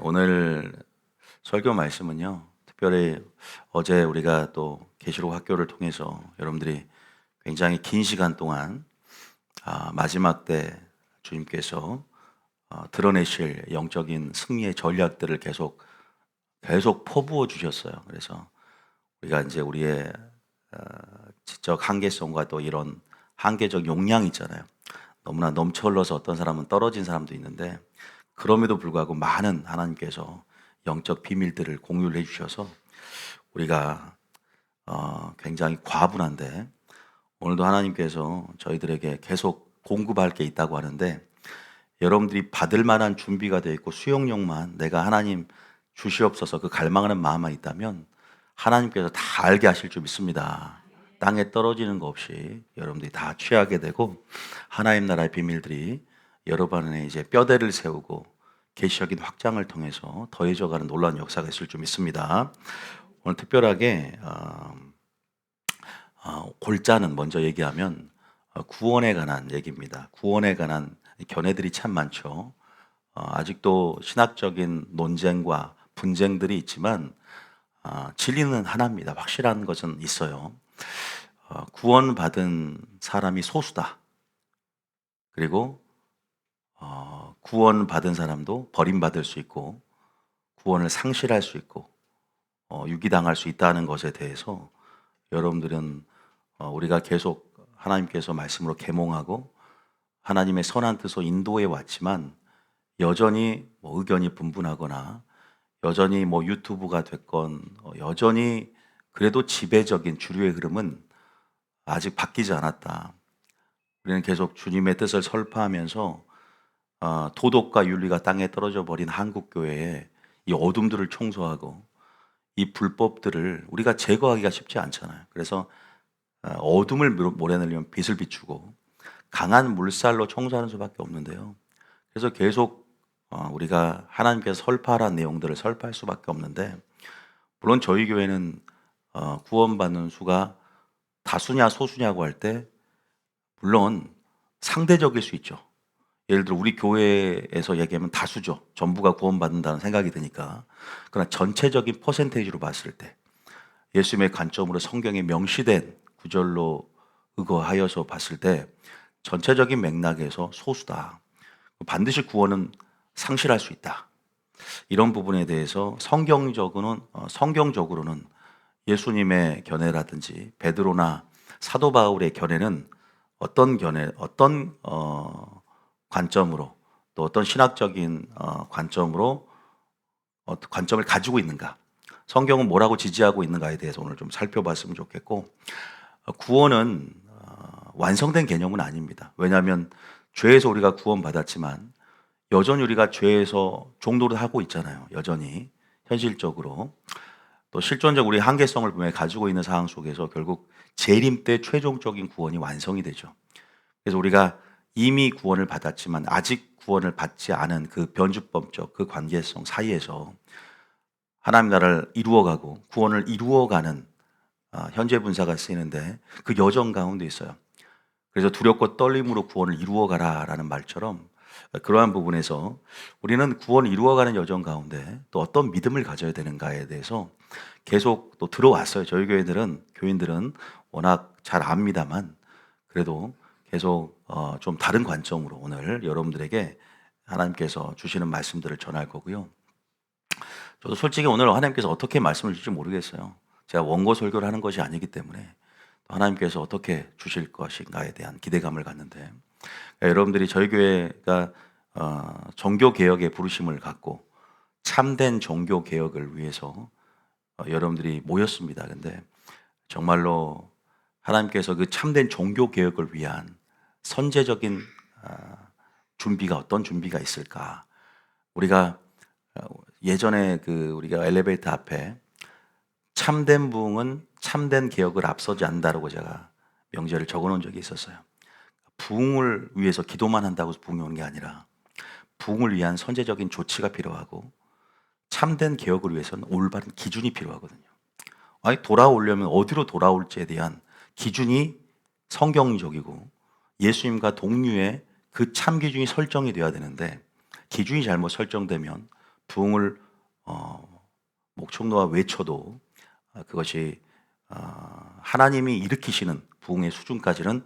오늘 설교 말씀은요. 특별히 어제 우리가 또 계시록 학교를 통해서 여러분들이 굉장히 긴 시간 동안 마지막 때 주님께서 드러내실 영적인 승리의 전략들을 계속 퍼부어 주셨어요. 그래서 우리가 이제 우리의 어, 지적 한계성과 또 이런 한계적 용량이 있잖아요. 너무나 넘쳐 흘러서 어떤 사람은 떨어진 사람도 있는데 그럼에도 불구하고 많은 하나님께서 영적 비밀들을 공유를 해주셔서 우리가 굉장히 과분한데 오늘도 하나님께서 저희들에게 계속 공급할 게 있다고 하는데 여러분들이 받을 만한 준비가 되어 있고 수용력만 내가 하나님 주시옵소서 그 갈망하는 마음만 있다면 하나님께서 다 알게 하실 줄 믿습니다. 땅에 떨어지는 거 없이 여러분들이 다 취하게 되고 하나님 나라의 비밀들이 여러분 안에 이제 뼈대를 세우고 계시적인 확장을 통해서 더해져가는 놀라운 역사가 있을 줄 믿습니다. 오늘 특별하게 골자는 먼저 얘기하면 구원에 관한 얘기입니다. 구원에 관한 견해들이 참 많죠. 아직도 신학적인 논쟁과 분쟁들이 있지만 진리는 하나입니다. 확실한 것은 있어요. 구원받은 사람이 소수다. 그리고 구원받은 사람도 버림받을 수 있고 구원을 상실할 수 있고 유기당할 수 있다는 것에 대해서 여러분들은 우리가 계속 하나님께서 말씀으로 계몽하고 하나님의 선한 뜻으로 인도해 왔지만 여전히 뭐 의견이 분분하거나 여전히 뭐 유튜브가 됐건 여전히 그래도 지배적인 주류의 흐름은 아직 바뀌지 않았다. 우리는 계속 주님의 뜻을 설파하면서 도덕과 윤리가 땅에 떨어져 버린 한국 교회에 이 어둠들을 청소하고 이 불법들을 우리가 제거하기가 쉽지 않잖아요. 그래서 어둠을 몰아내려면 빛을 비추고 강한 물살로 청소하는 수밖에 없는데요. 그래서 계속 우리가 하나님께서 설파하라는 내용들을 설파할 수밖에 없는데 물론 저희 교회는 구원받는 수가 다수냐 소수냐고 할 때 물론 상대적일 수 있죠. 예를 들어 우리 교회에서 얘기하면 다수죠. 전부가 구원받는다는 생각이 드니까. 그러나 전체적인 퍼센테이지로 봤을 때 예수님의 관점으로 성경에 명시된 구절로 의거하여서 봤을 때 전체적인 맥락에서 소수다. 반드시 구원은 상실할 수 있다. 이런 부분에 대해서 성경적으로는 예수님의 견해라든지 베드로나 사도 바울의 견해는 어떤 관점으로 또 어떤 신학적인 관점으로 관점을 가지고 있는가? 성경은 뭐라고 지지하고 있는가에 대해서 오늘 좀 살펴봤으면 좋겠고 구원은 완성된 개념은 아닙니다. 왜냐하면 죄에서 우리가 구원받았지만 여전히 우리가 죄에서 종노릇 하고 있잖아요. 여전히 현실적으로 또 실존적 우리 한계성을 분명히 가지고 있는 상황 속에서 결국 재림 때 최종적인 구원이 완성이 되죠. 그래서 우리가 이미 구원을 받았지만 아직 구원을 받지 않은 그 변주법적 그 관계성 사이에서 하나님 나라를 이루어가고 구원을 이루어가는 현재 분사가 쓰이는데 그 여정 가운데 있어요. 그래서 두렵고 떨림으로 구원을 이루어가라라는 말처럼 그러한 부분에서 우리는 구원을 이루어가는 여정 가운데 또 어떤 믿음을 가져야 되는가에 대해서 계속 또 들어왔어요. 저희 교인들은 워낙 잘 압니다만 그래도 계속 좀 다른 관점으로 오늘 여러분들에게 하나님께서 주시는 말씀들을 전할 거고요. 저도 솔직히 오늘 하나님께서 어떻게 말씀을 주실지 모르겠어요. 제가 원고 설교를 하는 것이 아니기 때문에 하나님께서 어떻게 주실 것인가에 대한 기대감을 갖는데 여러분들이 저희 교회가 종교 개혁의 부르심을 갖고 참된 종교 개혁을 위해서 여러분들이 모였습니다. 근데 정말로 하나님께서 그 참된 종교 개혁을 위한 선제적인 준비가 어떤 준비가 있을까? 우리가 예전에 우리가 엘리베이터 앞에 참된 부흥은 참된 개혁을 앞서지 않는다라고 제가 명제를 적어 놓은 적이 있었어요. 부흥을 위해서 기도만 한다고 해서 부흥이 오는 게 아니라 부흥을 위한 선제적인 조치가 필요하고 참된 개혁을 위해서는 올바른 기준이 필요하거든요. 아니 돌아오려면 어디로 돌아올지에 대한 기준이 성경적이고 예수님과 동류의 그 참 기준이 설정이 돼야 되는데 기준이 잘못 설정되면 부흥을 목청노아 외쳐도 그것이 하나님이 일으키시는 부흥의 수준까지는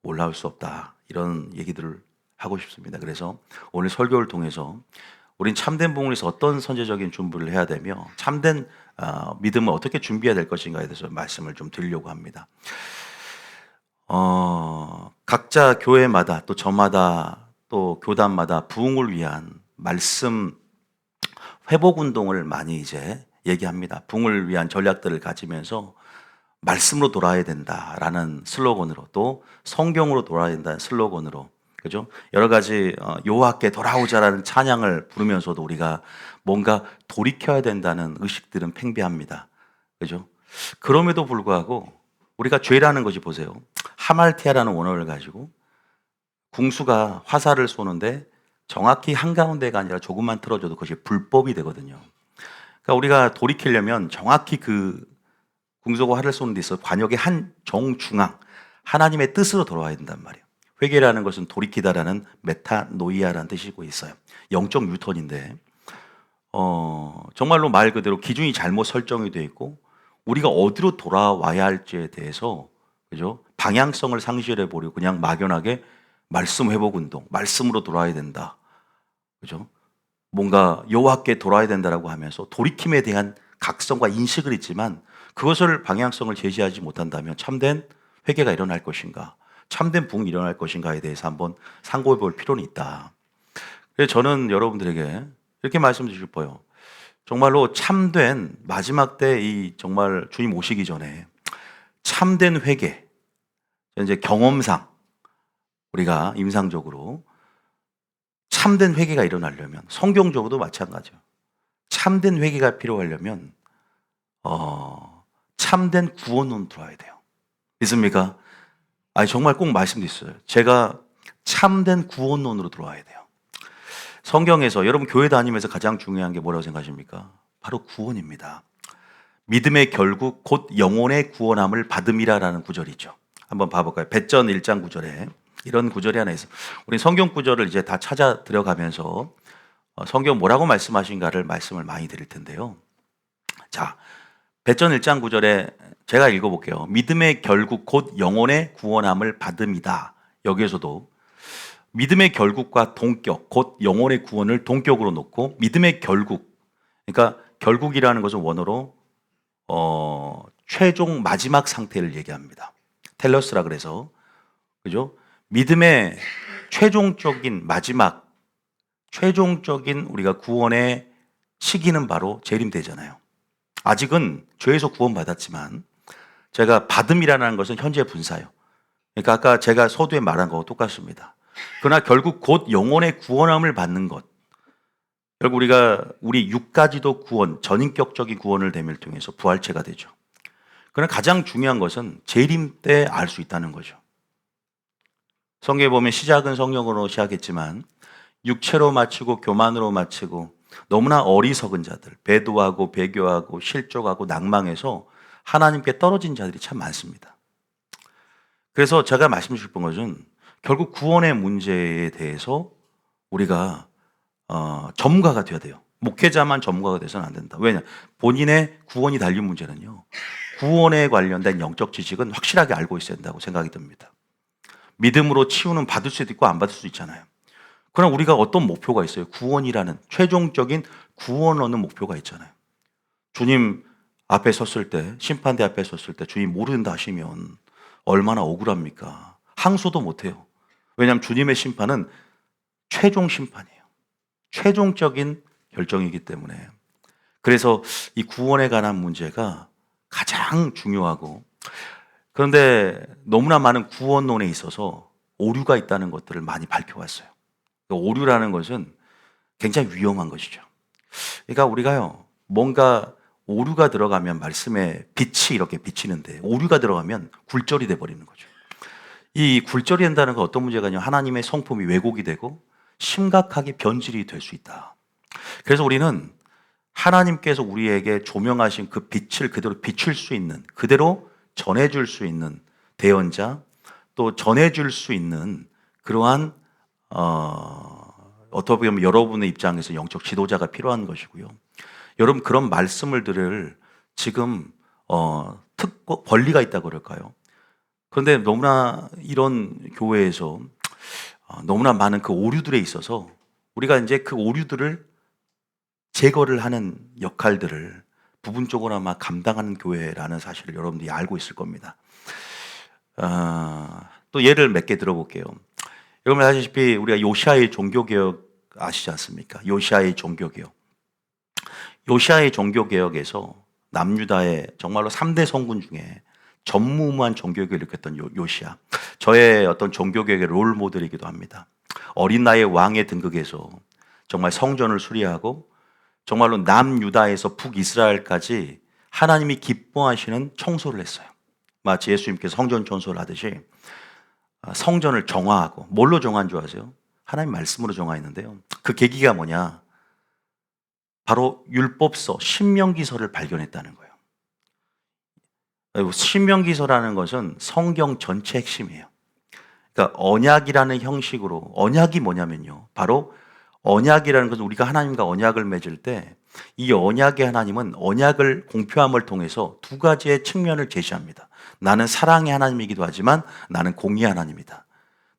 올라올 수 없다. 이런 얘기들을 하고 싶습니다. 그래서 오늘 설교를 통해서 우린 참된 부흥을 위해서 어떤 선제적인 준비를 해야 되며 참된 믿음을 어떻게 준비해야 될 것인가에 대해서 말씀을 좀 드리려고 합니다. 각자 교회마다 또 저마다 또 교단마다 부흥을 위한 말씀 회복 운동을 많이 이제 얘기합니다. 부흥을 위한 전략들을 가지면서 말씀으로 돌아야 된다라는 슬로건으로 또 성경으로 돌아야 된다는 슬로건으로 그죠? 여러 가지 여호와께 돌아오자라는 찬양을 부르면서도 우리가 뭔가 돌이켜야 된다는 의식들은 팽배합니다. 그죠? 그럼에도 불구하고 우리가 죄라는 것이 보세요. 하말티아라는 원어를 가지고 궁수가 화살을 쏘는데 정확히 한가운데가 아니라 조금만 틀어줘도 그것이 불법이 되거든요. 그러니까 우리가 돌이키려면 정확히 그 궁수가 활을 쏘는 데 있어 관역의 한 정중앙 하나님의 뜻으로 돌아와야 된단 말이에요. 회개라는 것은 돌이키다라는 메타노이아라는 뜻이고 있어요. 영적 뉴턴인데 정말로 말 그대로 기준이 잘못 설정이 되어 있고 우리가 어디로 돌아와야 할지에 대해서 그죠? 방향성을 상실해 버리고 그냥 막연하게 말씀 회복 운동, 말씀으로 돌아야 된다. 그죠? 뭔가 여호와께 돌아야 된다라고 하면서 돌이킴에 대한 각성과 인식을 있지만 그것을 방향성을 제시하지 못한다면 참된 회개가 일어날 것인가? 참된 부흥이 일어날 것인가에 대해서 한번 상고해 볼 필요는 있다. 그래서 저는 여러분들에게 이렇게 말씀드리고 싶어요. 정말로 참된 마지막 때 이 정말 주님 오시기 전에 참된 회개, 이제 경험상 우리가 임상적으로 참된 회개가 일어나려면 성경적으로도 마찬가지예요. 참된 회개가 필요하려면 참된 구원론 들어야 돼요. 믿습니까? 아니 정말 꼭 말씀드렸어요. 제가 참된 구원론으로 들어와야 돼요. 성경에서 여러분 교회 다니면서 가장 중요한 게 뭐라고 생각하십니까? 바로 구원입니다. 믿음의 결국 곧 영혼의 구원함을 받음이라라는 구절이죠. 한번 봐볼까요? 배전 1장 9절에 이런 구절이 하나 있어요. 우리 성경 구절을 이제 다 찾아 들어가면서 성경 뭐라고 말씀하신가를 말씀을 많이 드릴 텐데요. 자, 배전 1장 9절에 제가 읽어볼게요. 믿음의 결국 곧 영혼의 구원함을 받음이다. 여기에서도 믿음의 결국과 동격, 곧 영혼의 구원을 동격으로 놓고 믿음의 결국, 그러니까 결국이라는 것은 원어로 최종 마지막 상태를 얘기합니다. 텔러스라 그래서 그죠? 믿음의 최종적인 마지막, 최종적인 우리가 구원의 시기는 바로 재림되잖아요. 아직은 죄에서 구원받았지만 제가 받음이라는 것은 현재 분사예요. 그러니까 아까 제가 서두에 말한 거와 똑같습니다. 그러나 결국 곧 영혼의 구원함을 받는 것. 결국 우리 육까지도 구원, 전인격적인 구원을 됨을 통해서 부활체가 되죠. 그러나 가장 중요한 것은 재림 때 알 수 있다는 거죠. 성경에 보면 시작은 성령으로 시작했지만 육체로 마치고 교만으로 마치고 너무나 어리석은 자들, 배도하고 배교하고 실족하고 낭망해서 하나님께 떨어진 자들이 참 많습니다. 그래서 제가 말씀드리고 싶은 것은 결국 구원의 문제에 대해서 우리가 전문가가 되어야 돼요. 목회자만 전문가가 돼서는 안 된다. 왜냐? 본인의 구원이 달린 문제는요. 구원에 관련된 영적 지식은 확실하게 알고 있어야 된다고 생각이 듭니다. 믿음으로 치유는 받을 수도 있고 안 받을 수도 있잖아요. 그러나 우리가 어떤 목표가 있어요? 구원이라는 최종적인 구원 얻는 목표가 있잖아요. 주님 앞에 섰을 때, 심판대 앞에 섰을 때 주님 모른다 하시면 얼마나 억울합니까? 항소도 못해요. 왜냐하면 주님의 심판은 최종 심판이에요. 최종적인 결정이기 때문에. 그래서 이 구원에 관한 문제가 가장 중요하고, 그런데 너무나 많은 구원론에 있어서 오류가 있다는 것들을 많이 밝혀왔어요. 오류라는 것은 굉장히 위험한 것이죠. 그러니까 우리가요, 뭔가 오류가 들어가면 말씀에 빛이 이렇게 비치는데 오류가 들어가면 굴절이 돼버리는 거죠. 이 굴절이 된다는 건 어떤 문제가 있냐면 하나님의 성품이 왜곡이 되고 심각하게 변질이 될 수 있다. 그래서 우리는 하나님께서 우리에게 조명하신 그 빛을 그대로 비출 수 있는, 그대로 전해줄 수 있는 대언자, 또 전해줄 수 있는 그러한 어떻게 보면 여러분의 입장에서 영적 지도자가 필요한 것이고요. 여러분 그런 말씀을 들을 지금 특권 권리가 있다고 그럴까요? 그런데 너무나 이런 교회에서 너무나 많은 그 오류들에 있어서 우리가 이제 그 오류들을 제거를 하는 역할들을 부분적으로나마 감당하는 교회라는 사실을 여러분들이 알고 있을 겁니다. 또 예를 몇 개 들어볼게요. 여러분 아시다시피 우리가 요시아의 종교개혁 아시지 않습니까? 요시아의 종교개혁. 요시아의 종교개혁에서 남유다의 정말로 3대 성군 중에 전무후무한 종교개혁을 일으켰던 요시아. 저의 어떤 종교개혁의 롤 모델이기도 합니다. 어린 나이에 왕의 등극에서 정말 성전을 수리하고 정말로 남유다에서 북이스라엘까지 하나님이 기뻐하시는 청소를 했어요. 마치 예수님께서 성전 청소를 하듯이 성전을 정화하고 뭘로 정화한 줄 아세요? 하나님 말씀으로 정화했는데요. 그 계기가 뭐냐? 바로 율법서 신명기서를 발견했다는 거예요. 신명기서라는 것은 성경 전체 핵심이에요. 그러니까 언약이라는 형식으로 언약이 뭐냐면요. 바로 언약이라는 것은 우리가 하나님과 언약을 맺을 때 이 언약의 하나님은 언약을 공표함을 통해서 두 가지의 측면을 제시합니다. 나는 사랑의 하나님이기도 하지만 나는 공의의 하나님이다.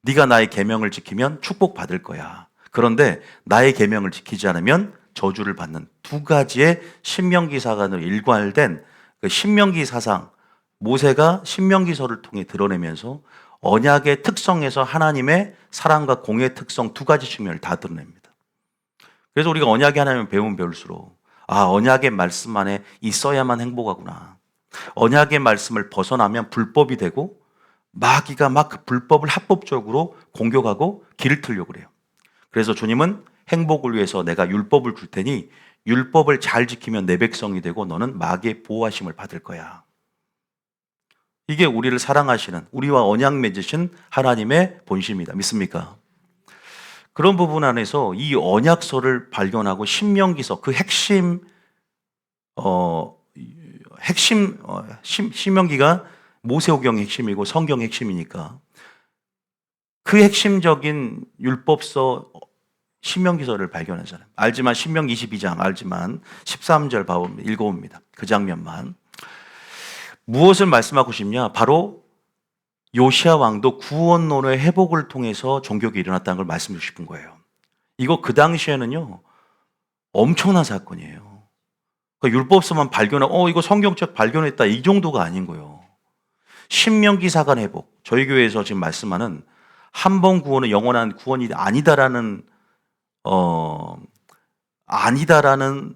네가 나의 계명을 지키면 축복받을 거야. 그런데 나의 계명을 지키지 않으면 저주를 받는 두 가지의 신명기 사관으로 일관된 그 신명기 사상, 모세가 신명기서를 통해 드러내면서 언약의 특성에서 하나님의 사랑과 공의의 특성 두 가지 측면을 다 드러냅니다. 그래서 우리가 언약의 하나님을 배우면 배울수록 언약의 말씀 안에 있어야만 행복하구나. 언약의 말씀을 벗어나면 불법이 되고 마귀가 막 그 불법을 합법적으로 공격하고 길을 틀려고 그래요. 그래서 주님은 행복을 위해서 내가 율법을 줄 테니 율법을 잘 지키면 내 백성이 되고 너는 마귀의 보호하심을 받을 거야. 이게 우리를 사랑하시는 우리와 언약 맺으신 하나님의 본심이다. 믿습니까? 그런 부분 안에서 이 언약서를 발견하고 신명기서 그 신명기가 모세오경의 핵심이고 성경의 핵심이니까 그 핵심적인 율법서 신명기서를 발견하잖아요. 알지만 신명 22장 알지만 13절 읽어봅니다. 그 장면만. 무엇을 말씀하고 싶냐? 바로 요시아 왕도 구원론의 회복을 통해서 종교가 일어났다는 걸 말씀드리고 싶은 거예요. 이거 그 당시에는요 엄청난 사건이에요. 그러니까 율법서만 발견하고 이거 성경책 발견했다 이 정도가 아닌 거예요. 신명기 사관 회복. 저희 교회에서 지금 말씀하는 한 번 구원은 영원한 구원이 아니다라는 아니다라는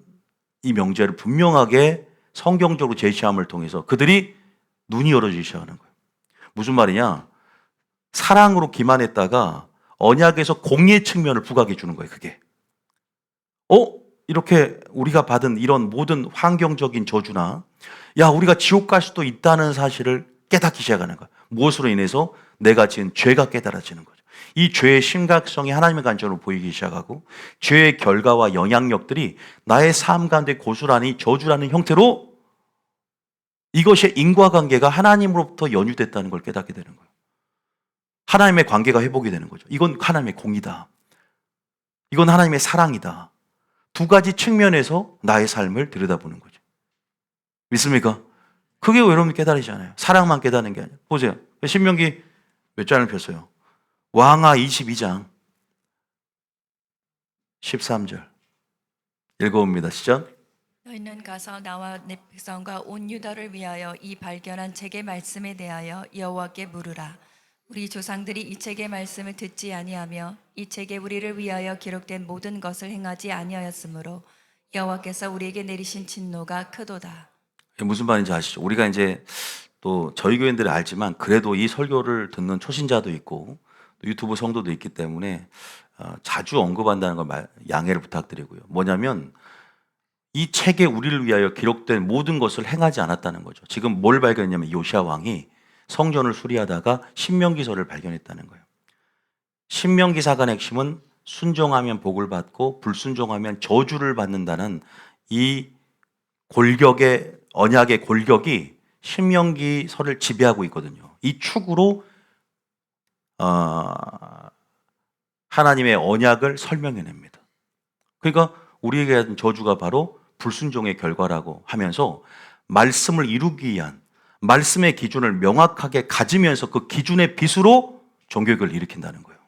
이 명제를 분명하게 성경적으로 제시함을 통해서 그들이 눈이 열어지기 시작하는 거예요. 무슨 말이냐? 사랑으로 기만했다가 언약에서 공의의 측면을 부각해 주는 거예요. 그게. 이렇게 우리가 받은 이런 모든 환경적인 저주나 우리가 지옥 갈 수도 있다는 사실을 깨닫기 시작하는 거예요. 무엇으로 인해서? 내가 지은 죄가 깨달아지는 거죠. 이 죄의 심각성이 하나님의 관점으로 보이기 시작하고 죄의 결과와 영향력들이 나의 삶 가운데 고스란히 저주라는 형태로 이것의 인과관계가 하나님으로부터 연유됐다는 걸 깨닫게 되는 거예요. 하나님의 관계가 회복이 되는 거죠. 이건 하나님의 공이다. 이건 하나님의 사랑이다. 두 가지 측면에서 나의 삶을 들여다보는 거죠. 믿습니까? 그게 여러분 깨달으시잖아요. 사랑만 깨닫는 게 아니라. 보세요. 신명기 몇 장을 폈어요? 왕하 22장 13절 읽어봅니다. 시작. 너희는 가서 나와 내 백성과 온 유다를 위하여 이 발견한 책의 말씀에 대하여 여호와께 물으라. 우리 조상들이 이 책의 말씀을 듣지 아니하며 이 책에 우리를 위하여 기록된 모든 것을 행하지 아니하였으므로 여호와께서 우리에게 내리신 진노가 크도다. 무슨 말인지 아시죠? 우리가 이제 또 저희 교인들은 알지만 그래도 이 설교를 듣는 초신자도 있고 유튜브 성도도 있기 때문에 자주 언급한다는 걸 양해를 부탁드리고요. 뭐냐면 이 책에 우리를 위하여 기록된 모든 것을 행하지 않았다는 거죠. 지금 뭘 발견했냐면 요시아 왕이 성전을 수리하다가 신명기서를 발견했다는 거예요. 신명기 사관의 핵심은 순종하면 복을 받고 불순종하면 저주를 받는다는 이 골격의 언약의 골격이 신명기서를 지배하고 있거든요. 이 축으로 하나님의 언약을 설명해냅니다. 그러니까 우리에게 하는 저주가 바로 불순종의 결과라고 하면서 말씀을 이루기 위한 말씀의 기준을 명확하게 가지면서 그 기준의 빛으로 종교개혁을 일으킨다는 거예요.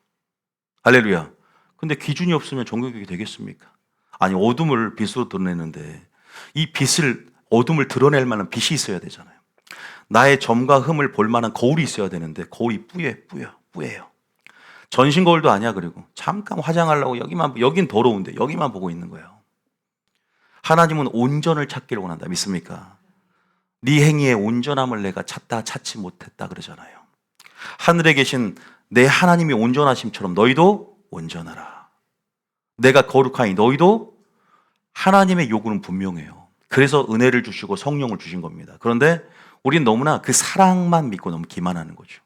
할렐루야. 근데 기준이 없으면 종교개혁이 되겠습니까? 아니, 어둠을 빛으로 드러내는데 이 빛을, 어둠을 드러낼 만한 빛이 있어야 되잖아요. 나의 점과 흠을 볼 만한 거울이 있어야 되는데 거울이 뿌예요. 전신 거울도 아니야. 그리고 잠깐 화장하려고 여긴 더러운데 여기만 보고 있는 거예요. 하나님은 온전을 찾기를 원한다. 믿습니까? 네 행위의 온전함을 내가 찾지 못했다 그러잖아요. 하늘에 계신 내 하나님이 온전하심처럼 너희도 온전하라. 내가 거룩하니 너희도. 하나님의 요구는 분명해요. 그래서 은혜를 주시고 성령을 주신 겁니다. 그런데 우린 너무나 그 사랑만 믿고 너무 기만하는 거죠.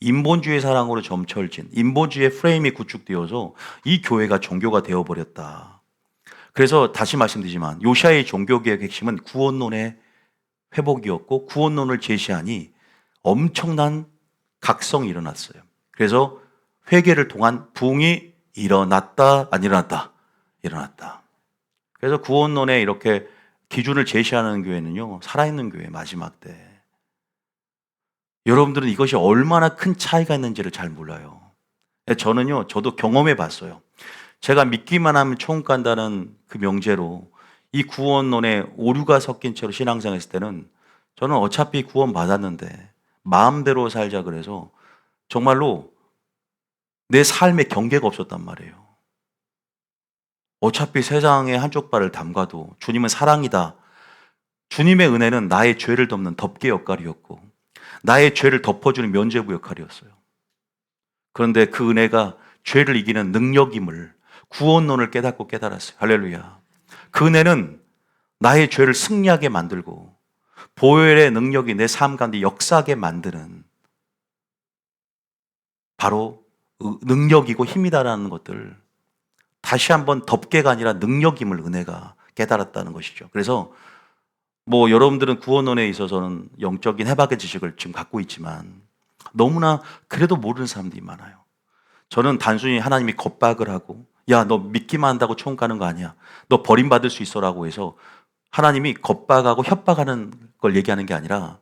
인본주의 사랑으로 점철진, 인본주의 프레임이 구축되어서 이 교회가 종교가 되어버렸다. 그래서 다시 말씀드리지만 요시야의 종교개혁의 핵심은 구원론의 회복이었고, 구원론을 제시하니 엄청난 각성이 일어났어요. 그래서 회개를 통한 부흥이 일어났다, 안 일어났다? 일어났다. 그래서 구원론에 이렇게 기준을 제시하는 교회는요, 살아있는 교회 마지막 때. 여러분들은 이것이 얼마나 큰 차이가 있는지를 잘 몰라요. 저도 경험해 봤어요. 제가 믿기만 하면 천국 간다는 그 명제로 이 구원론에 오류가 섞인 채로 신앙생활했을 때는 저는 어차피 구원 받았는데 마음대로 살자 그래서 정말로 내 삶에 경계가 없었단 말이에요. 어차피 세상에 한쪽 발을 담가도 주님은 사랑이다. 주님의 은혜는 나의 죄를 덮는 덮개 역할이었고 나의 죄를 덮어주는 면죄부 역할이었어요. 그런데 그 은혜가 죄를 이기는 능력임을, 구원론을 깨달았어요. 할렐루야. 그 은혜는 나의 죄를 승리하게 만들고 보혈의 능력이 내 삶 가운데 역사하게 만드는 바로 능력이고 힘이다라는 것들, 다시 한번 덮개가 아니라 능력임을 은혜가 깨달았다는 것이죠. 그래서 여러분들은 구원론에 있어서는 영적인 해박의 지식을 지금 갖고 있지만 너무나 그래도 모르는 사람들이 많아요. 저는 단순히 하나님이 겁박을 하고 야, 너 믿기만 한다고 천국 가는 거 아니야. 너 버림받을 수 있어라고 해서 하나님이 겁박하고 협박하는 걸 얘기하는 게 아니라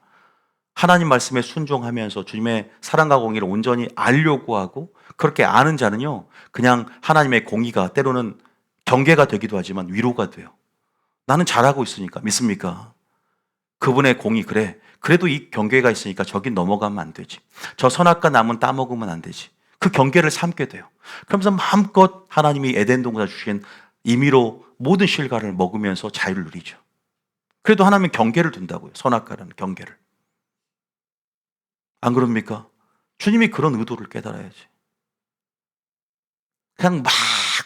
하나님 말씀에 순종하면서 주님의 사랑과 공의를 온전히 알려고 하고, 그렇게 아는 자는요, 그냥 하나님의 공의가 때로는 경계가 되기도 하지만 위로가 돼요. 나는 잘하고 있으니까. 믿습니까? 그분의 공의, 그래. 그래도 이 경계가 있으니까 저긴 넘어가면 안 되지. 저 선악과 나무는 따먹으면 안 되지. 그 경계를 삼게 돼요. 그러면서 마음껏 하나님이 에덴 동산 주신 임의로 모든 실과를 먹으면서 자유를 누리죠. 그래도 하나님은 경계를 둔다고요. 선악과라는 경계를. 안 그럽니까? 주님이 그런 의도를 깨달아야지. 그냥 막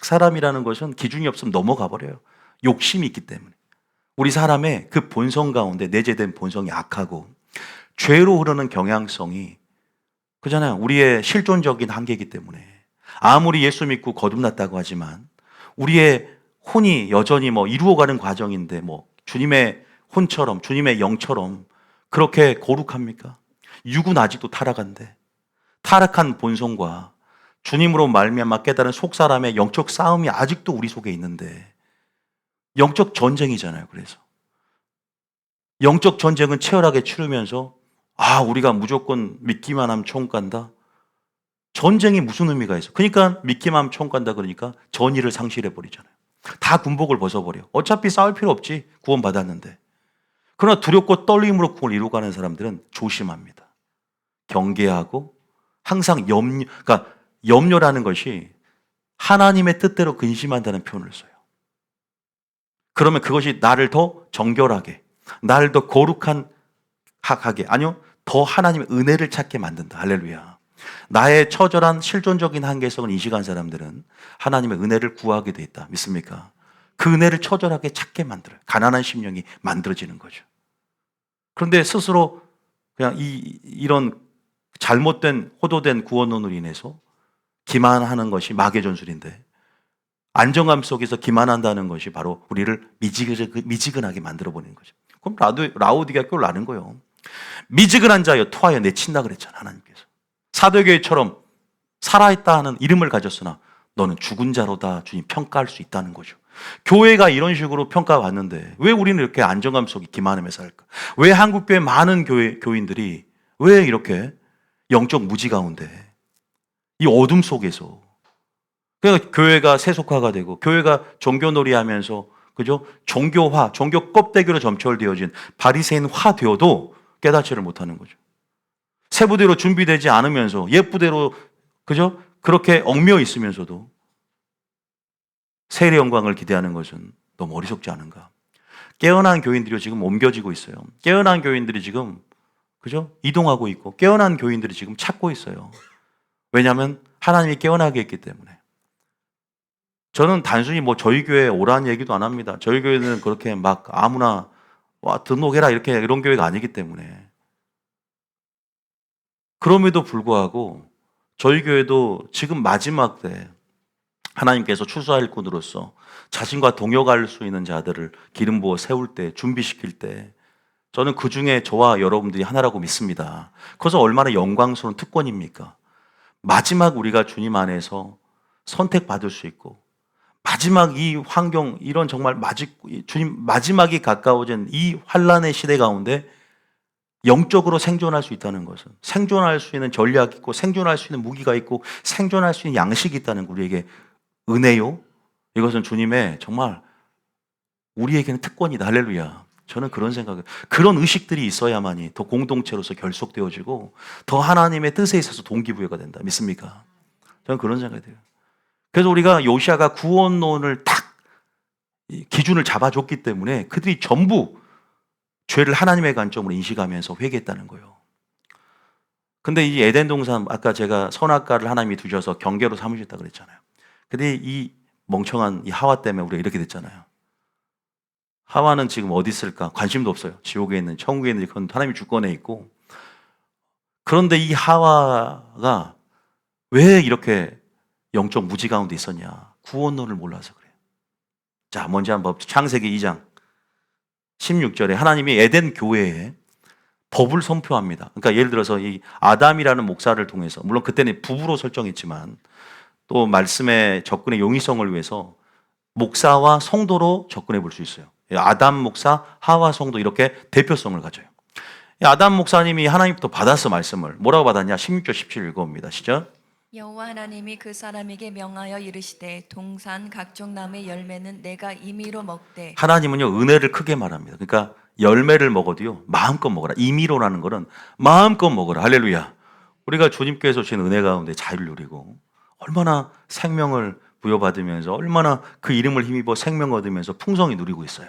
사람이라는 것은 기준이 없으면 넘어가 버려요. 욕심이 있기 때문에. 우리 사람의 그 본성 가운데 내재된 본성이 악하고 죄로 흐르는 경향성이, 그잖아요. 우리의 실존적인 한계이기 때문에 아무리 예수 믿고 거듭났다고 하지만 우리의 혼이 여전히 이루어가는 과정인데 주님의 혼처럼, 주님의 영처럼 그렇게 거룩합니까? 육은 아직도 타락한데, 타락한 본성과 주님으로 말미암아 깨달은 속사람의 영적 싸움이 아직도 우리 속에 있는데, 영적 전쟁이잖아요. 그래서 영적 전쟁은 치열하게 치르면서 우리가 무조건 믿기만 하면 천국 간다. 전쟁이 무슨 의미가 있어? 그러니까 믿기만 하면 천국 간다 그러니까 전의를 상실해 버리잖아요. 다 군복을 벗어버려. 어차피 싸울 필요 없지. 구원 받았는데. 그러나 두렵고 떨림으로 구원을 이루고 가는 사람들은 조심합니다. 경계하고 항상 그러니까 염려라는 것이 하나님의 뜻대로 근심한다는 표현을 써요. 그러면 그것이 나를 더 정결하게, 나를 더 거룩하게, 아니요, 더 하나님의 은혜를 찾게 만든다. 할렐루야. 나의 처절한 실존적인 한계성을 인식한 사람들은 하나님의 은혜를 구하게 돼 있다. 믿습니까? 그 은혜를 처절하게 찾게 만들어요. 가난한 심령이 만들어지는 거죠. 그런데 스스로 그냥 이런 잘못된 호도된 구원론으로 인해서 기만하는 것이 마귀의 전술인데, 안정감 속에서 기만한다는 것이 바로 우리를 미지근하게 만들어버리는 거죠. 그럼 라오디게아 교를 나는 거예요. 미지근한 자여 토하여 내친다 그랬잖아, 하나님께서. 사도교회처럼 살아있다 하는 이름을 가졌으나 너는 죽은 자로다 주님 평가할 수 있다는 거죠. 교회가 이런 식으로 평가받는데 왜 우리는 이렇게 안정감 속에 기만하며 살까? 왜 한국교회 많은 교인들이 왜 이렇게 영적 무지 가운데 이 어둠 속에서 그러니까 교회가 세속화가 되고 교회가 종교놀이 하면서 그죠? 종교화, 종교 껍데기로 점철되어진 바리새인화 되어도 깨닫지를 못하는 거죠. 세부대로 준비되지 않으면서 예부대로 그죠? 그렇게 얽매여 있으면서도 세례 영광을 기대하는 것은 너무 어리석지 않은가? 깨어난 교인들이 지금 옮겨지고 있어요. 깨어난 교인들이 지금 그죠? 이동하고 있고 깨어난 교인들이 지금 찾고 있어요. 왜냐하면 하나님이 깨어나게 했기 때문에. 저는 단순히 뭐 저희 교회에 오라는 얘기도 안 합니다. 저희 교회는 그렇게 막 아무나 와 등록해라 이렇게 이런 교회가 아니기 때문에. 그럼에도 불구하고 저희 교회도 지금 마지막 때 하나님께서 추수할 일꾼으로서 자신과 동역할 수 있는 자들을 기름 부어 세울 때 준비시킬 때 저는 그 중에 저와 여러분들이 하나라고 믿습니다. 그래서 얼마나 영광스러운 특권입니까? 마지막 우리가 주님 안에서 선택받을 수 있고 마지막 이 환경 이런 정말 주님 마지막이 가까워진 이 환란의 시대 가운데 영적으로 생존할 수 있다는 것은 생존할 수 있는 전략이 있고 생존할 수 있는 무기가 있고 생존할 수 있는 양식이 있다는 우리에게 은혜요. 이것은 주님의 정말 우리에게는 특권이다. 할렐루야. 저는 그런 생각을 그런 의식들이 있어야만이 더 공동체로서 결속되어지고 더 하나님의 뜻에 있어서 동기부여가 된다. 믿습니까? 저는 그런 생각이 돼요. 그래서 우리가 요시아가 구원론을 딱 기준을 잡아줬기 때문에 그들이 전부 죄를 하나님의 관점으로 인식하면서 회개했다는 거예요. 근데 이 에덴 동산 아까 제가 선악과를 하나님이 두셔서 경계로 삼으셨다 그랬잖아요. 근데 이 멍청한 이 하와 때문에 우리가 이렇게 됐잖아요. 하와는 지금 어디 있을까? 관심도 없어요. 지옥에 있는 천국에 있는 그건 하나님의 주권에 있고. 그런데 이 하와가 왜 이렇게 영적 무지 가운데 있었냐? 구원론을 몰라서 그래요. 자, 먼저 한번 창세기 2장 16절에 하나님이 에덴 교회에 법을 선포합니다. 그러니까 예를 들어서 이 아담이라는 목사를 통해서 물론 그때는 부부로 설정했지만 또 말씀의 접근의 용이성을 위해서 목사와 성도로 접근해 볼 수 있어요. 아담 목사, 하와 성도 이렇게 대표성을 가져요. 아담 목사님이 하나님부터 받았어 말씀을. 뭐라고 받았냐? 16절 17절 읽어봅니다. 시작. 여호와 하나님이 그 사람에게 명하여 이르시되 동산 각종 나무의 열매는 내가 임의로 먹되. 하나님은요 은혜를 크게 말합니다. 그러니까 열매를 먹어도요 마음껏 먹어라. 임의로라는 거는 마음껏 먹어라. 할렐루야. 우리가 주님께서 주신 은혜 가운데 자유를 누리고 얼마나 생명을 부여받으면서 얼마나 그 이름을 힘입어 생명 얻으면서 풍성히 누리고 있어요.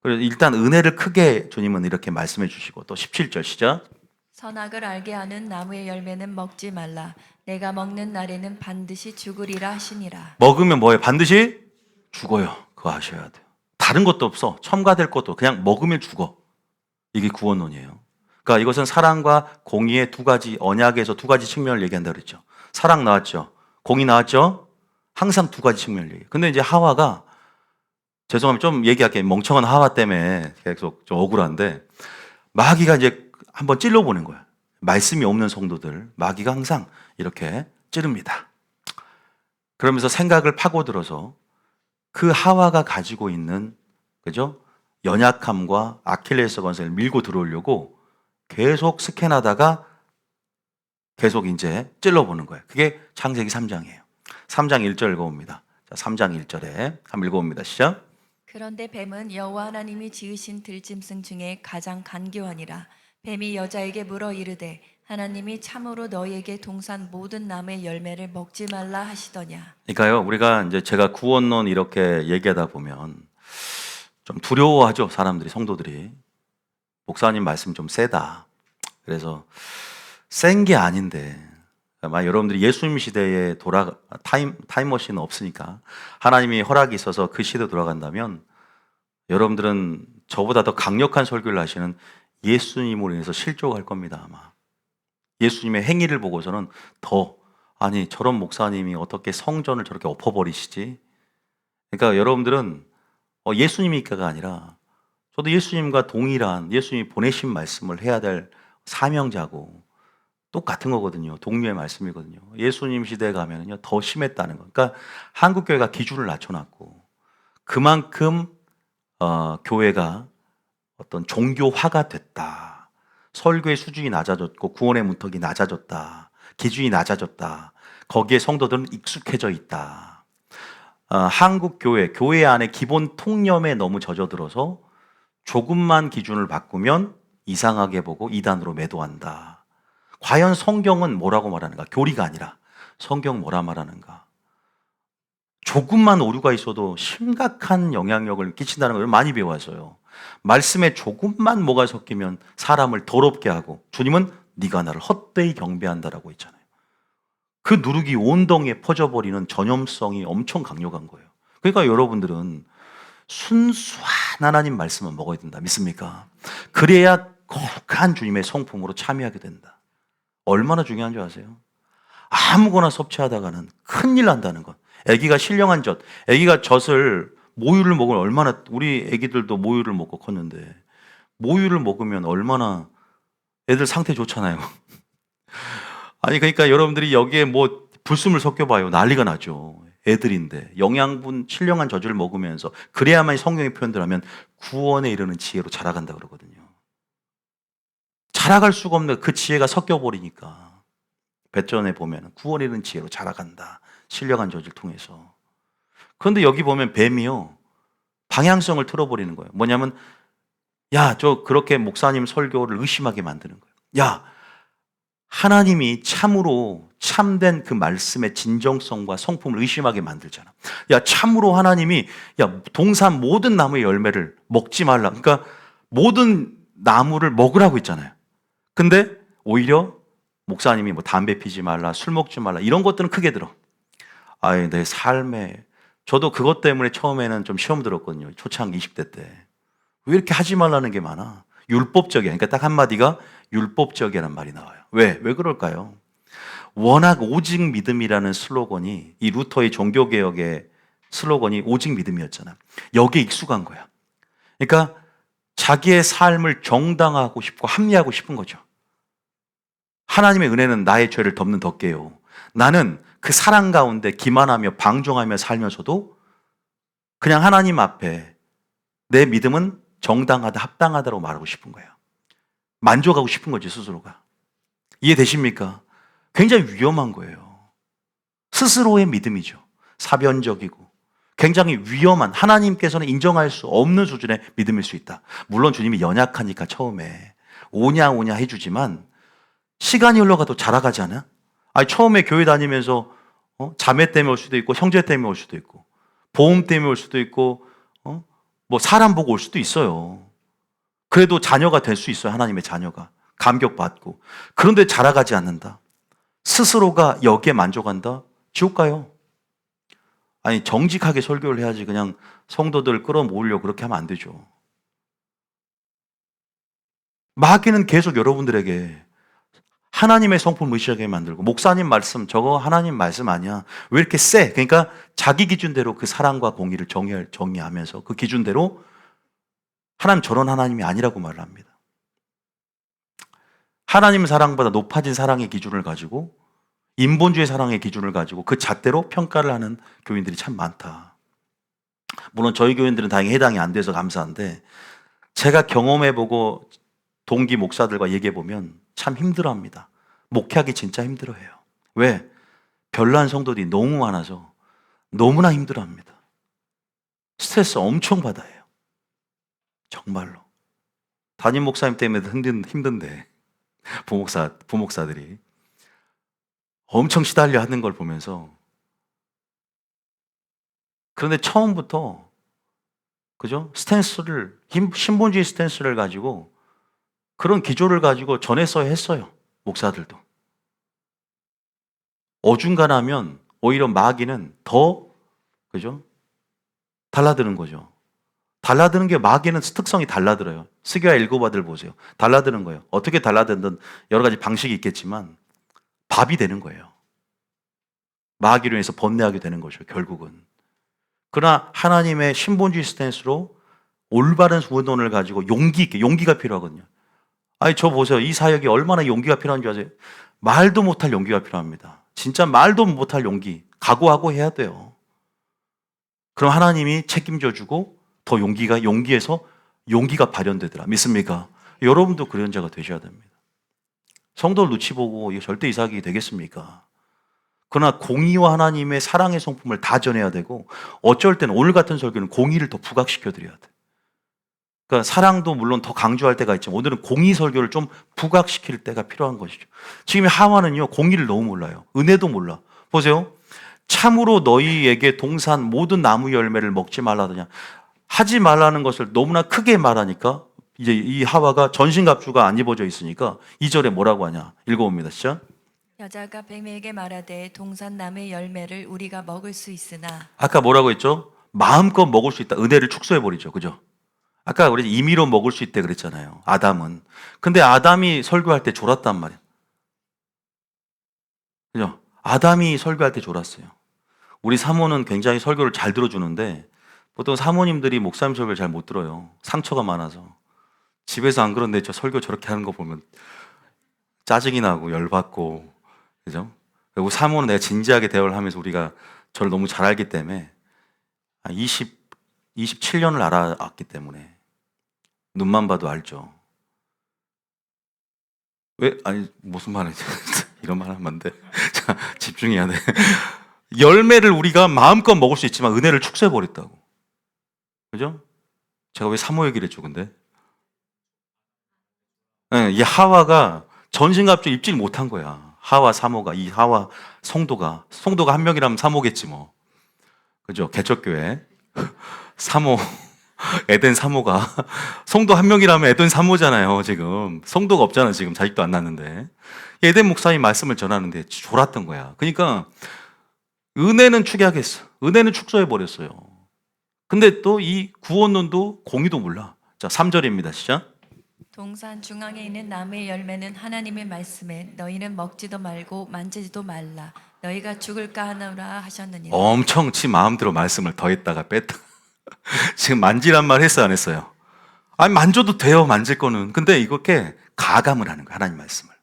그래서 일단 은혜를 크게 주님은 이렇게 말씀해 주시고 또 17절 시작. 선악을 알게 하는 나무의 열매는 먹지 말라. 내가 먹는 날에는 반드시 죽으리라 하시니라. 먹으면 뭐예요? 반드시 죽어요. 그거 아셔야 돼요. 다른 것도 없어. 첨가될 것도 그냥 먹으면 죽어. 이게 구원론이에요. 그러니까 이것은 사랑과 공의의 두 가지 언약에서 두 가지 측면을 얘기한다 그랬죠. 사랑 나왔죠. 공의 나왔죠. 항상 두 가지 측면을 얘기해요. 근데 이제 하와가 죄송하면 좀 얘기할게 멍청한 하와 때문에 계속 좀 억울한데 마귀가 이제 한번 찔러보는 거야. 말씀이 없는 성도들 마귀가 항상 이렇게 찌릅니다. 그러면서 생각을 파고들어서 그 하와가 가지고 있는 그죠? 연약함과 아킬레스 건설을 밀고 들어오려고 계속 스캔하다가 계속 이제 찔러보는 거예요. 그게 창세기 3장이에요. 3장 1절 읽어봅니다. 자, 3장 1절에 한번 읽어봅니다. 시작. 그런데 뱀은 여호와 하나님이 지으신 들짐승 중에 가장 간교하니라. 뱀이 여자에게 물어 이르되 하나님이 참으로 너희에게 동산 모든 나무의 열매를 먹지 말라 하시더냐. 그러니까요, 우리가 이제 제가 구원론 이렇게 얘기하다 보면 좀 두려워하죠, 사람들이, 성도들이. 목사님 말씀 좀 세다. 그래서 센 게 아닌데, 아마 여러분들이 예수님 시대에 타임머신은 없으니까 하나님이 허락이 있어서 그 시대에 돌아간다면 여러분들은 저보다 더 강력한 설교를 하시는 예수님으로 인해서 실족할 겁니다, 아마. 예수님의 행위를 보고서는 아니, 저런 목사님이 어떻게 성전을 저렇게 엎어버리시지? 그러니까 여러분들은 예수님이니까가 아니라 저도 예수님과 동일한 예수님이 보내신 말씀을 해야 될 사명자고 똑같은 거거든요. 동료의 말씀이거든요. 예수님 시대에 가면은요, 더 심했다는 거. 그러니까 한국 교회가 기준을 낮춰놨고 그만큼 교회가 어떤 종교화가 됐다. 설교의 수준이 낮아졌고 구원의 문턱이 낮아졌다. 기준이 낮아졌다. 거기에 성도들은 익숙해져 있다. 한국 교회 안에 기본 통념에 너무 젖어들어서 조금만 기준을 바꾸면 이상하게 보고 이단으로 매도한다. 과연 성경은 뭐라고 말하는가? 교리가 아니라 성경 뭐라 말하는가? 조금만 오류가 있어도 심각한 영향력을 끼친다는 걸 많이 배워서요. 말씀에 조금만 뭐가 섞이면 사람을 더럽게 하고 주님은 네가 나를 헛되이 경배한다라고 했잖아요. 그 누룩이 온 덩이에 퍼져버리는 전염성이 엄청 강력한 거예요. 그러니까 여러분들은 순수한 하나님 말씀을 먹어야 된다. 믿습니까? 그래야 거룩한 주님의 성품으로 참여하게 된다. 얼마나 중요한 줄 아세요? 아무거나 섭취하다가는 큰일 난다는 것. 아기가 신령한 젖, 아기가 젖을 모유를 먹으면 얼마나, 우리 아기들도 모유를 먹고 컸는데 모유를 먹으면 얼마나 애들 상태 좋잖아요. 아니 그러니까 여러분들이 여기에 뭐 불순물 섞여봐요. 난리가 나죠. 애들인데 영양분 신령한 젖을 먹으면서 그래야만 성경의 표현들 하면 구원에 이르는 지혜로 자라간다 그러거든요. 자라갈 수가 없는 그 지혜가 섞여버리니까 배전에 보면 구원에 이르는 지혜로 자라간다. 신령한 젖을 통해서. 그런데 여기 보면 뱀이요. 방향성을 틀어버리는 거예요. 뭐냐면 야, 저 그렇게 목사님 설교를 의심하게 만드는 거예요. 야, 하나님이 참으로 참된 그 말씀의 진정성과 성품을 의심하게 만들잖아. 야, 참으로 하나님이 야, 동산 모든 나무의 열매를 먹지 말라. 그러니까 모든 나무를 먹으라고 했잖아요. 근데 오히려 목사님이 뭐 담배 피지 말라, 술 먹지 말라 이런 것들은 크게 들어. 아예 내 삶에 저도 그것 때문에 처음에는 좀 시험 들었거든요. 초창 20대 때. 왜 이렇게 하지 말라는 게 많아? 율법적이야. 그러니까 딱 한마디가 율법적이라는 말이 나와요. 왜 그럴까요? 워낙 오직 믿음이라는 슬로건이 이 루터의 종교개혁의 슬로건이 오직 믿음이었잖아. 여기에 익숙한 거야. 그러니까 자기의 삶을 정당화하고 싶고 합리하고 싶은 거죠. 하나님의 은혜는 나의 죄를 덮는 덮개요. 나는 그 사랑 가운데 기만하며 방종하며 살면서도 그냥 하나님 앞에 내 믿음은 정당하다, 합당하다고 말하고 싶은 거예요. 만족하고 싶은 거지, 스스로가. 이해되십니까? 굉장히 위험한 거예요. 스스로의 믿음이죠. 사변적이고 굉장히 위험한, 하나님께서는 인정할 수 없는 수준의 믿음일 수 있다. 물론 주님이 연약하니까 처음에 오냐 해주지만 시간이 흘러가도 자라가지 않아? 아니, 처음에 교회 다니면서 자매 때문에 올 수도 있고 형제 때문에 올 수도 있고 보험 때문에 올 수도 있고 뭐 사람 보고 올 수도 있어요. 그래도 자녀가 될 수 있어요. 하나님의 자녀가 감격받고. 그런데 자라가지 않는다. 스스로가 여기에 만족한다. 지옥 가요. 아니 정직하게 설교를 해야지 그냥 성도들 끌어모으려고 그렇게 하면 안 되죠. 마귀는 계속 여러분들에게 하나님의 성품을 의식하게 만들고 목사님 말씀 저거 하나님 말씀 아니야. 왜 이렇게 세? 그러니까 자기 기준대로 그 사랑과 공의를 정의하면서 그 기준대로 하나님 저런 하나님이 아니라고 말을 합니다. 하나님 사랑보다 높아진 사랑의 기준을 가지고 인본주의 사랑의 기준을 가지고 그 잣대로 평가를 하는 교인들이 참 많다. 물론 저희 교인들은 다행히 해당이 안 돼서 감사한데 제가 경험해보고 동기 목사들과 얘기해보면 참 힘들어합니다. 목회하기 진짜 힘들어해요. 왜? 별난 성도들이 너무 많아서 너무나 힘들어합니다. 스트레스 엄청 받아요. 정말로. 담임 목사님 때문에 힘든데 부목사들이 엄청 시달려 하는 걸 보면서 그런데 처음부터 그죠? 스탠스를 신본주의 스탠스를 가지고 그런 기조를 가지고 전했어야 했어요. 목사들도. 어중간하면 오히려 마귀는 더 그죠? 달라드는 거죠. 달라드는 게 마귀는 특성이 달라들어요. 스기야 일고바들 보세요. 달라드는 거예요. 어떻게 달라드는 여러 가지 방식이 있겠지만 밥이 되는 거예요. 마귀로 인해서 번뇌하게 되는 거죠. 결국은. 그러나 하나님의 신본주의 스탠스로 올바른 수원론을 가지고 용기 있게 용기가 필요하거든요. 아니 저 보세요. 이 사역이 얼마나 용기가 필요한 줄 아세요? 말도 못할 용기가 필요합니다. 진짜 말도 못할 용기, 각오하고 해야 돼요. 그럼 하나님이 책임져 주고 더 용기에서 용기가 발현되더라. 믿습니까? 여러분도 그런 자가 되셔야 됩니다. 성도를 눈치 보고 이거 절대 이삭이 되겠습니까? 그러나 공의와 하나님의 사랑의 성품을 다 전해야 되고 어쩔 때는 오늘 같은 설교는 공의를 더 부각시켜 드려야 돼. 그러니까 사랑도 물론 더 강조할 때가 있지만 오늘은 공의 설교를 좀 부각시킬 때가 필요한 것이죠. 지금 하와는요 공의를 너무 몰라요. 은혜도 몰라. 보세요. 참으로 너희에게 동산 모든 나무 열매를 먹지 말라더냐. 하지 말라는 것을 너무나 크게 말하니까 이제 이 하와가 전신갑주가 안 입어져 있으니까 2절에 뭐라고 하냐. 읽어봅니다. 시작. 여자가 뱀에게 말하되 동산 나무의 열매를 우리가 먹을 수 있으나 아까 뭐라고 했죠? 마음껏 먹을 수 있다. 은혜를 축소해버리죠. 그죠? 아까 우리 임의로 먹을 수 있대 그랬잖아요. 아담은. 근데 아담이 설교할 때 졸았단 말이야. 그죠? 아담이 설교할 때 졸았어요. 우리 사모는 굉장히 설교를 잘 들어주는데 보통 사모님들이 목사님 설교를 잘 못 들어요. 상처가 많아서. 집에서 안 그런데 저 설교 저렇게 하는 거 보면 짜증이 나고 열받고 그죠? 그리고 사모는 내가 진지하게 대화를 하면서 우리가 저를 너무 잘 알기 때문에 27년을 알아왔기 때문에 눈만 봐도 알죠. 왜? 아니 무슨 말이지? 이런 말 하면 안 돼. 자, 집중해야 돼. 열매를 우리가 마음껏 먹을 수 있지만 은혜를 축소해버렸다고. 그죠? 제가 왜 사모 얘기를 했죠, 근데? 네, 이 하와가 전신갑주 입질 못한 거야. 하와 사모가, 이 하와 성도가 한 명이라면 사모겠지 뭐. 그죠? 개척교회. 사모, 에덴 사모가. 성도 한 명이라면 에덴 사모잖아요, 지금. 성도가 없잖아, 지금. 자식도 안 낳는데. 에덴 목사님 말씀을 전하는데 졸았던 거야. 그러니까 은혜는 축약했어. 은혜는 축소해버렸어요. 근데 또 이 구원론도 공의도 몰라. 자, 3절입니다. 시작. 동산 중앙에 있는 나무의 열매는 하나님의 말씀에 너희는 먹지도 말고 만지지도 말라 너희가 죽을까 하노라 하셨느니라. 엄청 지 마음대로 말씀을 더했다가 뺐다. 지금 만지란 말 했어요, 안 했어요? 아니, 만져도 돼요, 만질 거는. 근데 이렇게 가감을 하는 거예요, 하나님 말씀을.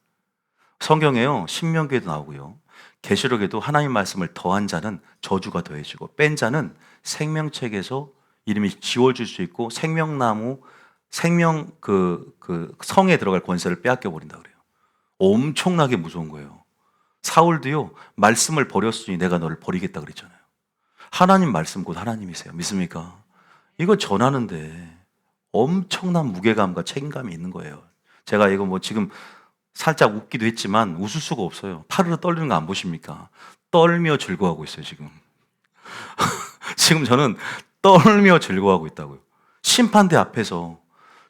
성경에요, 신명기에도 나오고요. 계시록에도 하나님 말씀을 더한 자는 저주가 더해지고 뺀 자는 생명책에서 이름이 지워질 수 있고 생명나무 생명 그 성에 들어갈 권세를 빼앗겨 버린다 그래요. 엄청나게 무서운 거예요. 사울도요 말씀을 버렸으니 내가 너를 버리겠다 그랬잖아요. 하나님 말씀 곧 하나님이세요. 믿습니까? 이거 전하는데 엄청난 무게감과 책임감이 있는 거예요. 제가 이거 뭐 지금 살짝 웃기도 했지만 웃을 수가 없어요. 파르르 떨리는 거 안 보십니까? 떨며 즐거워하고 있어요, 지금. 지금 저는 떨며 즐거워하고 있다고요. 심판대 앞에서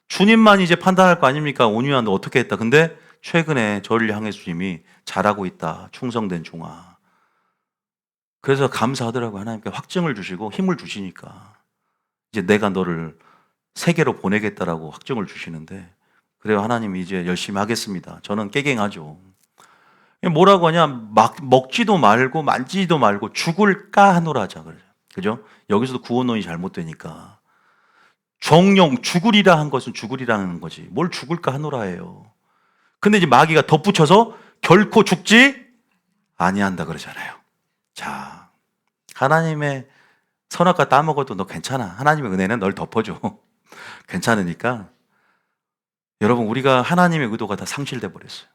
주님만 이제 판단할 거 아닙니까? 온유한 너 어떻게 했다. 근데 최근에 저를 향해 주님이 잘하고 있다. 충성된 종아. 그래서 감사하더라고요. 하나님께 확증을 주시고 힘을 주시니까. 이제 내가 너를 세계로 보내겠다라고 확증을 주시는데 그래요. 하나님 이제 열심히 하겠습니다. 저는 깨갱하죠. 뭐라고 하냐? 먹지도 말고 만지지도 말고 죽을까 하노라자 그러죠. 그죠? 여기서도 구원론이 잘못되니까. 정령 죽으리라 한 것은 죽으리라는 거지. 뭘 죽을까 하노라예요. 근데 이제 마귀가 덧붙여서 결코 죽지 아니한다 그러잖아요. 자, 하나님의 선악과 따먹어도 너 괜찮아. 하나님의 은혜는 널 덮어줘. 괜찮으니까 여러분 우리가 하나님의 의도가 다 상실돼 버렸어요.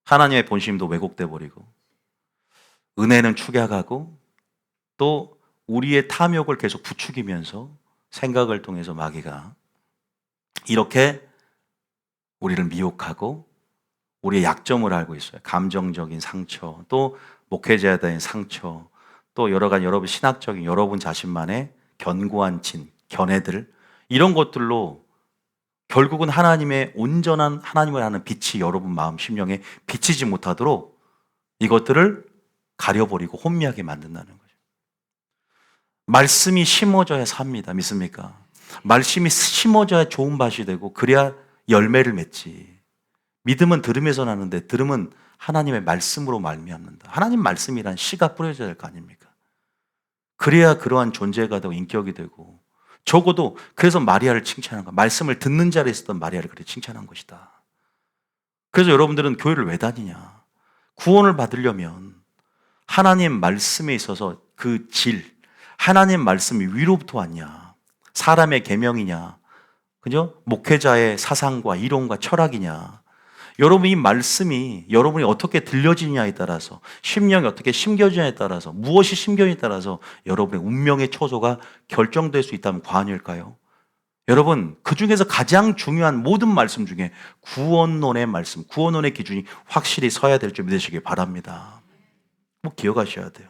하나님의 본심도 왜곡돼 버리고 은혜는 축약하고 또 우리의 탐욕을 계속 부추기면서 생각을 통해서 마귀가 이렇게 우리를 미혹하고 우리의 약점을 알고 있어요. 감정적인 상처, 또 목회자에 대한 상처, 또 여러 가지 여러분 신학적인 여러분 자신만의 견고한 견해들 이런 것들로 결국은 하나님의 온전한 하나님을 아는 빛이 여러분 마음 심령에 비치지 못하도록 이것들을 가려버리고 혼미하게 만든다는 거죠. 말씀이 심어져야 삽니다. 믿습니까? 말씀이 심어져야 좋은 밭이 되고 그래야 열매를 맺지. 믿음은 들음에서 나는데 들음은 하나님의 말씀으로 말미암는다. 하나님 말씀이란 씨가 뿌려져야 될 거 아닙니까? 그래야 그러한 존재가 되고 인격이 되고 적어도 그래서 마리아를 칭찬한 거야. 말씀을 듣는 자리에 있었던 마리아를 그렇게 칭찬한 것이다. 그래서 여러분들은 교회를 왜 다니냐? 구원을 받으려면 하나님 말씀에 있어서 그 질, 하나님 말씀이 위로부터 왔냐? 사람의 계명이냐? 그죠? 목회자의 사상과 이론과 철학이냐? 여러분 이 말씀이 여러분이 어떻게 들려지냐에 따라서, 심령이 어떻게 심겨지냐에 따라서, 무엇이 심겨지냐에 따라서 여러분의 운명의 처소가 결정될 수 있다면 과언일까요? 여러분, 그 중에서 가장 중요한 모든 말씀 중에 구원론의 말씀, 구원론의 기준이 확실히 서야 될 줄 믿으시기 바랍니다. 뭐 기억하셔야 돼요.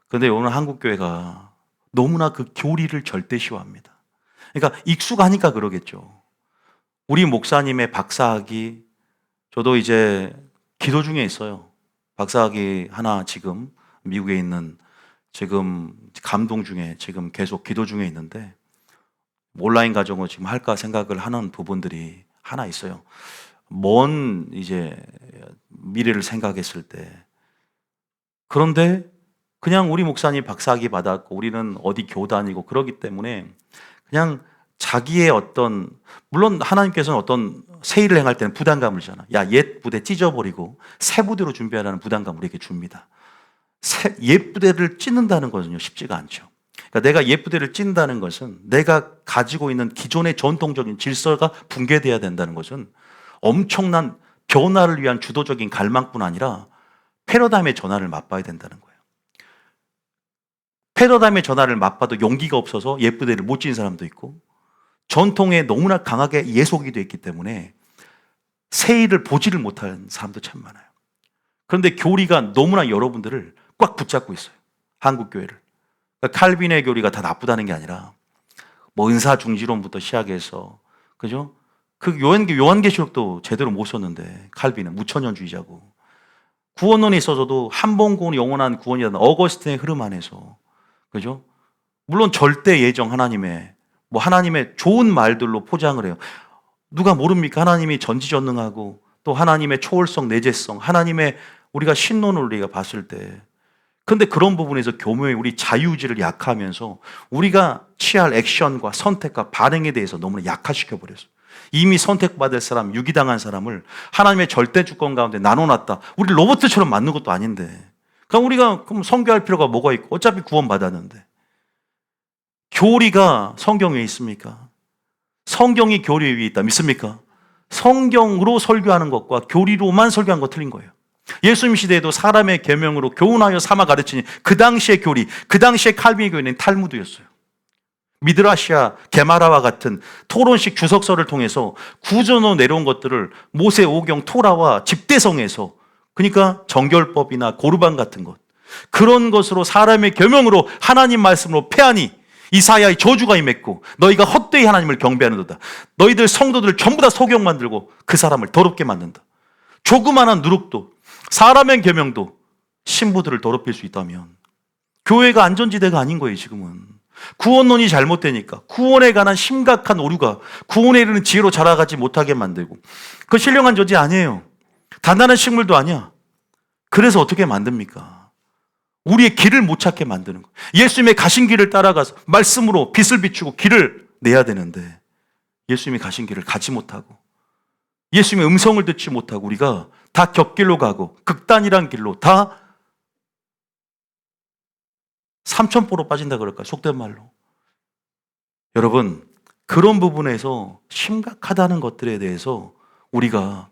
그런데 오늘 한국교회가 너무나 그 교리를 절대시화합니다. 그러니까 익숙하니까 그러겠죠. 우리 목사님의 박사학위, 저도 이제 기도 중에 있어요. 박사학위 하나 지금 미국에 있는 지금 감동 중에 지금 계속 기도 중에 있는데 온라인 가정으로 지금 할까 생각을 하는 부분들이 하나 있어요. 먼 이제 미래를 생각했을 때. 그런데 그냥 우리 목사님 박사학위 받았고 우리는 어디 교단이고 그러기 때문에 그냥 자기의 어떤, 물론 하나님께서는 어떤 새 일을 행할 때는 부담감을 주잖아. 야, 옛 부대 찢어버리고 새 부대로 준비하라는 부담감을 우리에게 줍니다. 옛 부대를 찢는다는 것은요 쉽지가 않죠. 그러니까 내가 옛 부대를 찢는다는 것은 내가 가지고 있는 기존의 전통적인 질서가 붕괴돼야 된다는 것은 엄청난 변화를 위한 주도적인 갈망뿐 아니라 패러다임의 전환을 맛봐야 된다는 거예요. 패러다임의 전환을 맛봐도 용기가 없어서 옛 부대를 못 찢는 사람도 있고 전통에 너무나 강하게 예속이 되어 있기 때문에 새 일을 보지를 못하는 사람도 참 많아요. 그런데 교리가 너무나 여러분들을 꽉 붙잡고 있어요. 한국 교회를. 그러니까 칼빈의 교리가 다 나쁘다는 게 아니라 뭐 은사 중지론부터 시작해서 그죠? 그 요한계시록도 제대로 못 썼는데 칼빈은 무천년주의자고 구원론에 있어서도 한번 구원 영원한 구원이라는 어거스틴의 흐름 안에서 그죠? 물론 절대 예정 하나님의 뭐 하나님의 좋은 말들로 포장을 해요. 누가 모릅니까? 하나님이 전지전능하고 또 하나님의 초월성, 내재성, 하나님의 우리가 신론을 우리가 봤을 때 근데 그런 부분에서 교묘히 우리 자유의지를 약화하면서 우리가 취할 액션과 선택과 반응에 대해서 너무나 약화시켜버렸어요. 이미 선택받을 사람, 유기당한 사람을 하나님의 절대 주권 가운데 나눠놨다. 우리 로봇처럼 만든 것도 아닌데. 그럼 우리가 그럼 선교할 필요가 뭐가 있고 어차피 구원받았는데. 교리가 성경에 있습니까? 성경이 교리 위에 있다. 믿습니까? 성경으로 설교하는 것과 교리로만 설교한 거 틀린 거예요. 예수님 시대에도 사람의 계명으로 교훈하여 삼아 가르치니 그 당시의 교리, 그 당시의 칼빈의 교리는 탈무드였어요. 미드라시아, 게마라와 같은 토론식 주석서를 통해서 구전으로 내려온 것들을 모세 오경 토라와 집대성에서 그러니까 정결법이나 고르반 같은 것 그런 것으로 사람의 계명으로 하나님 말씀으로 패하니 이사야의 저주가 임했고 너희가 헛되이 하나님을 경배하는도다. 너희들 성도들을 전부 다 소경 만들고 그 사람을 더럽게 만든다. 조그마한 누룩도 사람의 계명도 신부들을 더럽힐 수 있다면 교회가 안전지대가 아닌 거예요. 지금은 구원론이 잘못되니까 구원에 관한 심각한 오류가 구원에 이르는 지혜로 자라가지 못하게 만들고 그 신령한 존재 아니에요. 단단한 식물도 아니야. 그래서 어떻게 만듭니까? 우리의 길을 못 찾게 만드는 거예요. 예수님의 가신 길을 따라가서 말씀으로 빛을 비추고 길을 내야 되는데 예수님이 가신 길을 가지 못하고 예수님의 음성을 듣지 못하고 우리가 다 곁길로 가고 극단이란 길로 다 삼천포로 빠진다 그럴까요? 속된 말로. 여러분 그런 부분에서 심각하다는 것들에 대해서 우리가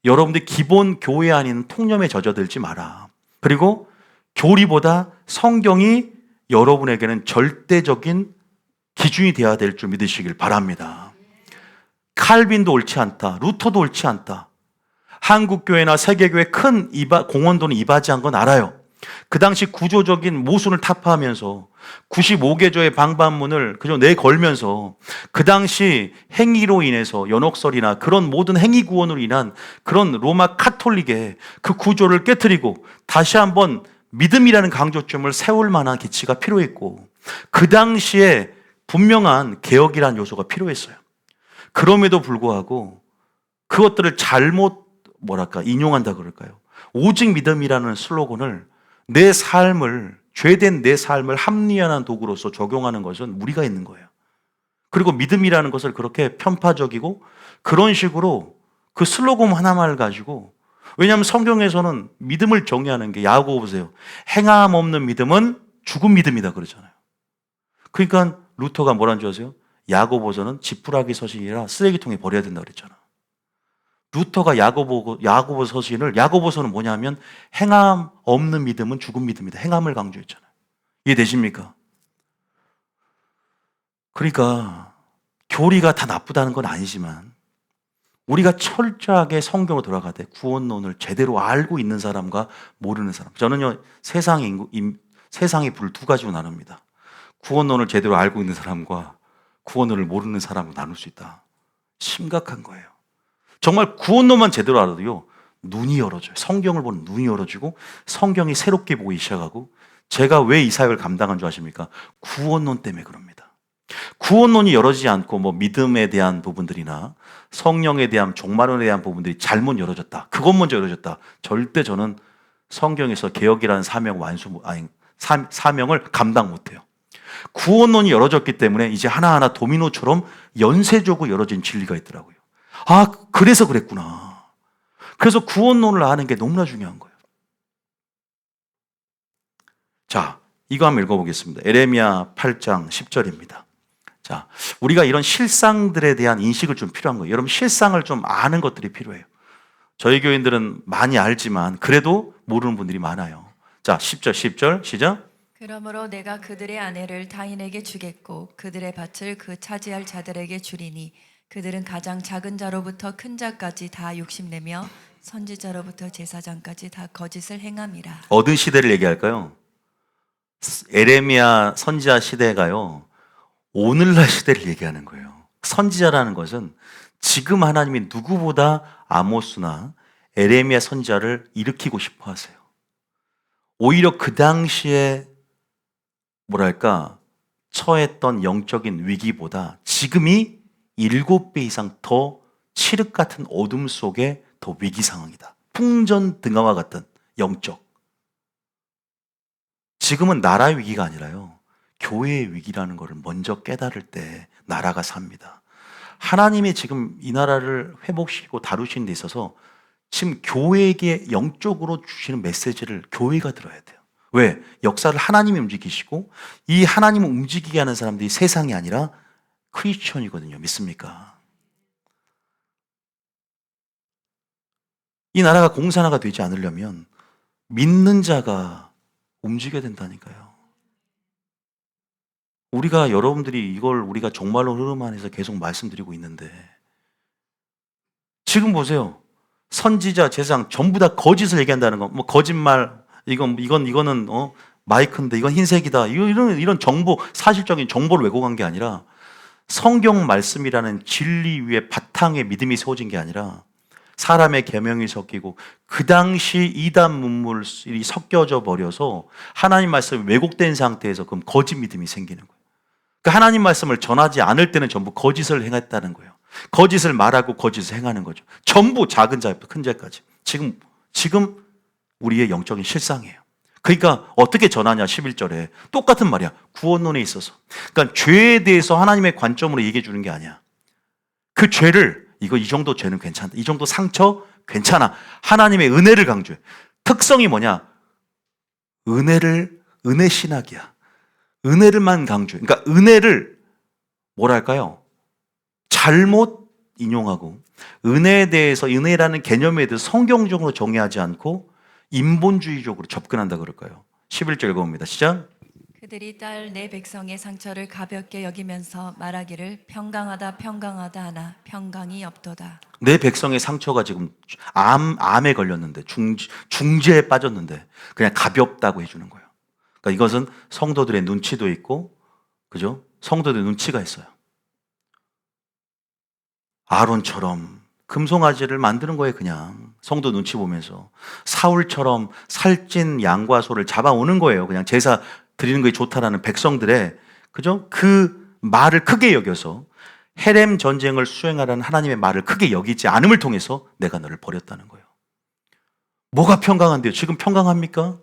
여러분들 기본 교회 아닌 통념에 젖어들지 마라. 그리고 교리보다 성경이 여러분에게는 절대적인 기준이 되어야 될 줄 믿으시길 바랍니다. 칼빈도 옳지 않다. 루터도 옳지 않다. 한국교회나 세계교회 큰 공헌도는 이바지한 건 알아요. 그 당시 구조적인 모순을 타파하면서 95개조의 방반문을 그저 내걸면서 그 당시 행위로 인해서 연옥설이나 그런 모든 행위 구원으로 인한 그런 로마 카톨릭의 그 구조를 깨트리고 다시 한번 믿음이라는 강조점을 세울 만한 기치가 필요했고 그 당시에 분명한 개혁이라는 요소가 필요했어요. 그럼에도 불구하고 그것들을 잘못 인용한다 그럴까요? 오직 믿음이라는 슬로건을 내 삶을 죄된 내 삶을 합리화하는 도구로서 적용하는 것은 무리가 있는 거예요. 그리고 믿음이라는 것을 그렇게 편파적이고 그런 식으로 그 슬로건 하나만을 가지고, 왜냐하면 성경에서는 믿음을 정의하는 게 야고보 보세요. 행함 없는 믿음은 죽은 믿음이다 그러잖아요. 그러니까 루터가 뭐라는 줄 아세요? 야고보서는 지푸라기 서신이라 쓰레기통에 버려야 된다 그랬잖아. 루터가 야고보 서신을, 야고보서는 뭐냐면 행함 없는 믿음은 죽은 믿음이다. 행함을 강조했잖아요. 이해되십니까? 그러니까 교리가 다 나쁘다는 건 아니지만 우리가 철저하게 성경으로 돌아가되 구원론을 제대로 알고 있는 사람과 모르는 사람. 저는요, 세상의 불을 두 가지로 나눕니다. 구원론을 제대로 알고 있는 사람과 구원론을 모르는 사람으로 나눌 수 있다. 심각한 거예요. 정말 구원론만 제대로 알아도요, 눈이 열어져요. 성경을 보는 눈이 열어지고 성경이 새롭게 보이기 시작하고, 제가 왜 이 사역을 감당한 줄 아십니까? 구원론 때문에 그럽니다. 구원론이 열어지지 않고 뭐 믿음에 대한 부분들이나 성령에 대한 종말론에 대한 부분들이 잘못 열어졌다, 그것 먼저 열어졌다, 절대 저는 성경에서 개혁이라는 사명을 감당 못해요. 구원론이 열어졌기 때문에 이제 하나하나 도미노처럼 연쇄적으로 열어진 진리가 있더라고요. 아, 그래서 그랬구나. 그래서 구원론을 아는 게 너무나 중요한 거예요. 자, 이거 한번 읽어보겠습니다. 에레미야 8장 10절입니다. 자, 우리가 이런 실상들에 대한 인식을 좀 필요한 거예요. 여러분, 실상을 좀 아는 것들이 필요해요. 저희 교인들은 많이 알지만 그래도 모르는 분들이 많아요. 자, 10절 시작. 그러므로 내가 그들의 아내를 타인에게 주겠고 그들의 밭을 그 차지할 자들에게 주리니 그들은 가장 작은 자로부터 큰 자까지 다 욕심내며 선지자로부터 제사장까지 다 거짓을 행함이라. 어느 시대를 얘기할까요? 에레미야 선지자 시대가요, 오늘날 시대를 얘기하는 거예요. 선지자라는 것은 지금 하나님이 누구보다 아모스나 에레미야 선지자를 일으키고 싶어 하세요. 오히려 그 당시에 뭐랄까 처했던 영적인 위기보다 지금이 7배 이상 더 칠흑 같은 어둠 속에 더 위기 상황이다. 풍전등화와 같은 영적. 지금은 나라 위기가 아니라요, 교회의 위기라는 것을 먼저 깨달을 때 나라가 삽니다. 하나님이 지금 이 나라를 회복시키고 다루시는 데 있어서 지금 교회에게 영적으로 주시는 메시지를 교회가 들어야 돼요. 왜? 역사를 하나님이 움직이시고 이 하나님을 움직이게 하는 사람들이 세상이 아니라 크리스천이거든요. 믿습니까? 이 나라가 공산화가 되지 않으려면 믿는 자가 움직여야 된다니까요. 우리가, 여러분들이 이걸 우리가 종말론 흐름 안에서 계속 말씀드리고 있는데, 지금 보세요. 선지자, 제사장 전부 다 거짓을 얘기한다는 거, 뭐 거짓말, 이거는 마이크인데 이건 흰색이다, 이런 정보, 사실적인 정보를 왜곡한 게 아니라 성경 말씀이라는 진리 위에 바탕에 믿음이 세워진 게 아니라 사람의 계명이 섞이고 그 당시 이단 문물이 섞여져 버려서 하나님 말씀이 왜곡된 상태에서 그럼 거짓 믿음이 생기는 거예요. 그러니까 하나님 말씀을 전하지 않을 때는 전부 거짓을 행했다는 거예요. 거짓을 말하고 거짓을 행하는 거죠. 전부 작은 자부터 큰 자까지. 지금 우리의 영적인 실상이에요. 그러니까 어떻게 전하냐, 11절에 똑같은 말이야. 구원론에 있어서. 그러니까 죄에 대해서 하나님의 관점으로 얘기해 주는 게 아니야. 그 죄를, 이 정도 죄는 괜찮다, 이 정도 상처 괜찮아, 하나님의 은혜를 강조해. 특성이 뭐냐? 은혜 신학이야. 은혜를만 강조해. 그러니까 은혜를 뭐랄까요? 잘못 인용하고 은혜에 대해서, 은혜라는 개념에 대해서 성경적으로 정의하지 않고 인본주의적으로 접근한다 그럴까요? 11절 읽어봅니다. 시작. 그들이 딸 내 백성의 상처를 가볍게 여기면서 말하기를 평강하다 평강하다 하나 평강이 없도다. 내 백성의 상처가 지금 암에 걸렸는데, 중재에 빠졌는데 그냥 가볍다고 해주는 거예요. 그러니까 이것은 성도들의 눈치도 있고, 그죠? 성도들의 눈치가 있어요. 아론처럼 금송아지를 만드는 거예요. 그냥 성도 눈치 보면서 사울처럼 살찐 양과 소를 잡아오는 거예요. 그냥 제사 드리는 게 좋다라는 백성들의, 그죠? 그 말을 크게 여겨서 헤렘 전쟁을 수행하라는 하나님의 말을 크게 여기지 않음을 통해서 내가 너를 버렸다는 거예요. 뭐가 평강한데요? 지금 평강합니까?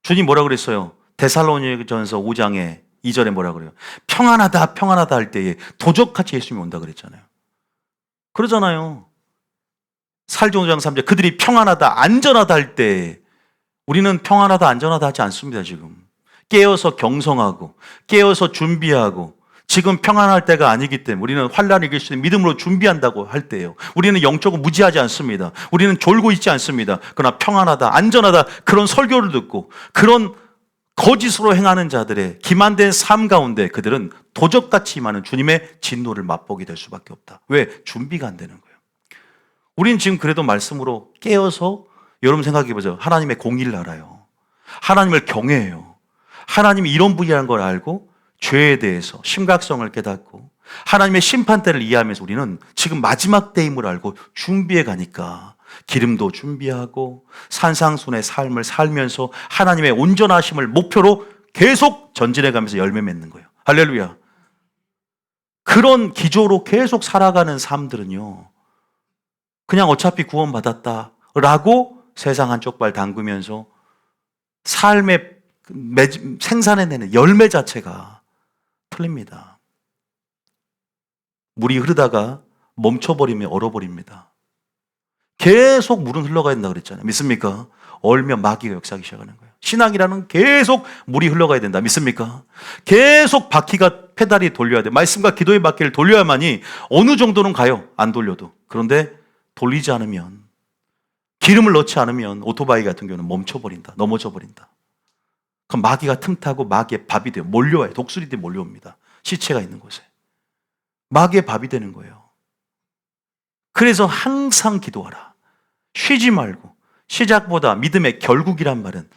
주님 뭐라 그랬어요? 데살로니가전서 5장에 2절에 뭐라 그래요? 평안하다 평안하다 할 때에 도적같이 예수님이 온다 그랬잖아요. 그러잖아요. 살종장 3절 그들이 평안하다 안전하다 할 때 우리는 평안하다 안전하다 하지 않습니다. 지금 깨어서 경성하고 깨어서 준비하고 지금 평안할 때가 아니기 때문에 우리는 환난을 이길 수 있는 믿음으로 준비한다고 할 때예요. 우리는 영적으로 무지하지 않습니다. 우리는 졸고 있지 않습니다. 그러나 평안하다 안전하다 그런 설교를 듣고 그런 거짓으로 행하는 자들의 기만된 삶 가운데 그들은 도적같이 임하는 주님의 진노를 맛보게 될 수밖에 없다. 왜? 준비가 안 되는 거예요. 우리는 지금 그래도 말씀으로 깨어서 여러분 생각해 보세요. 하나님의 공의를 알아요. 하나님을 경외해요. 하나님이 이런 분이라는 걸 알고 죄에 대해서 심각성을 깨닫고 하나님의 심판대를 이해하면서 우리는 지금 마지막 때임을 알고 준비해 가니까 기름도 준비하고 산상순의 삶을 살면서 하나님의 온전하심을 목표로 계속 전진해 가면서 열매 맺는 거예요. 할렐루야. 그런 기조로 계속 살아가는 삶들은요, 그냥 어차피 구원받았다라고 세상 한쪽 발 담그면서 삶의 생산해내는 열매 자체가 틀립니다. 물이 흐르다가 멈춰버리면 얼어버립니다. 계속 물은 흘러가야 된다 그랬잖아요. 믿습니까? 얼면 마귀가 역사하기 시작하는 거예요. 신앙이라는 계속 물이 흘러가야 된다. 믿습니까? 계속 바퀴가 페달이 돌려야 돼. 말씀과 기도의 바퀴를 돌려야만이 어느 정도는 가요. 안 돌려도. 그런데 돌리지 않으면, 기름을 넣지 않으면 오토바이 같은 경우는 멈춰버린다. 넘어져 버린다. 그럼 마귀가 틈타고 마귀의 밥이 돼요. 몰려와요. 독수리들이 몰려옵니다. 시체가 있는 곳에. 마귀의 밥이 되는 거예요. 그래서 항상 기도하라. 쉬지 말고. 시작보다 믿음의 결국이란 말은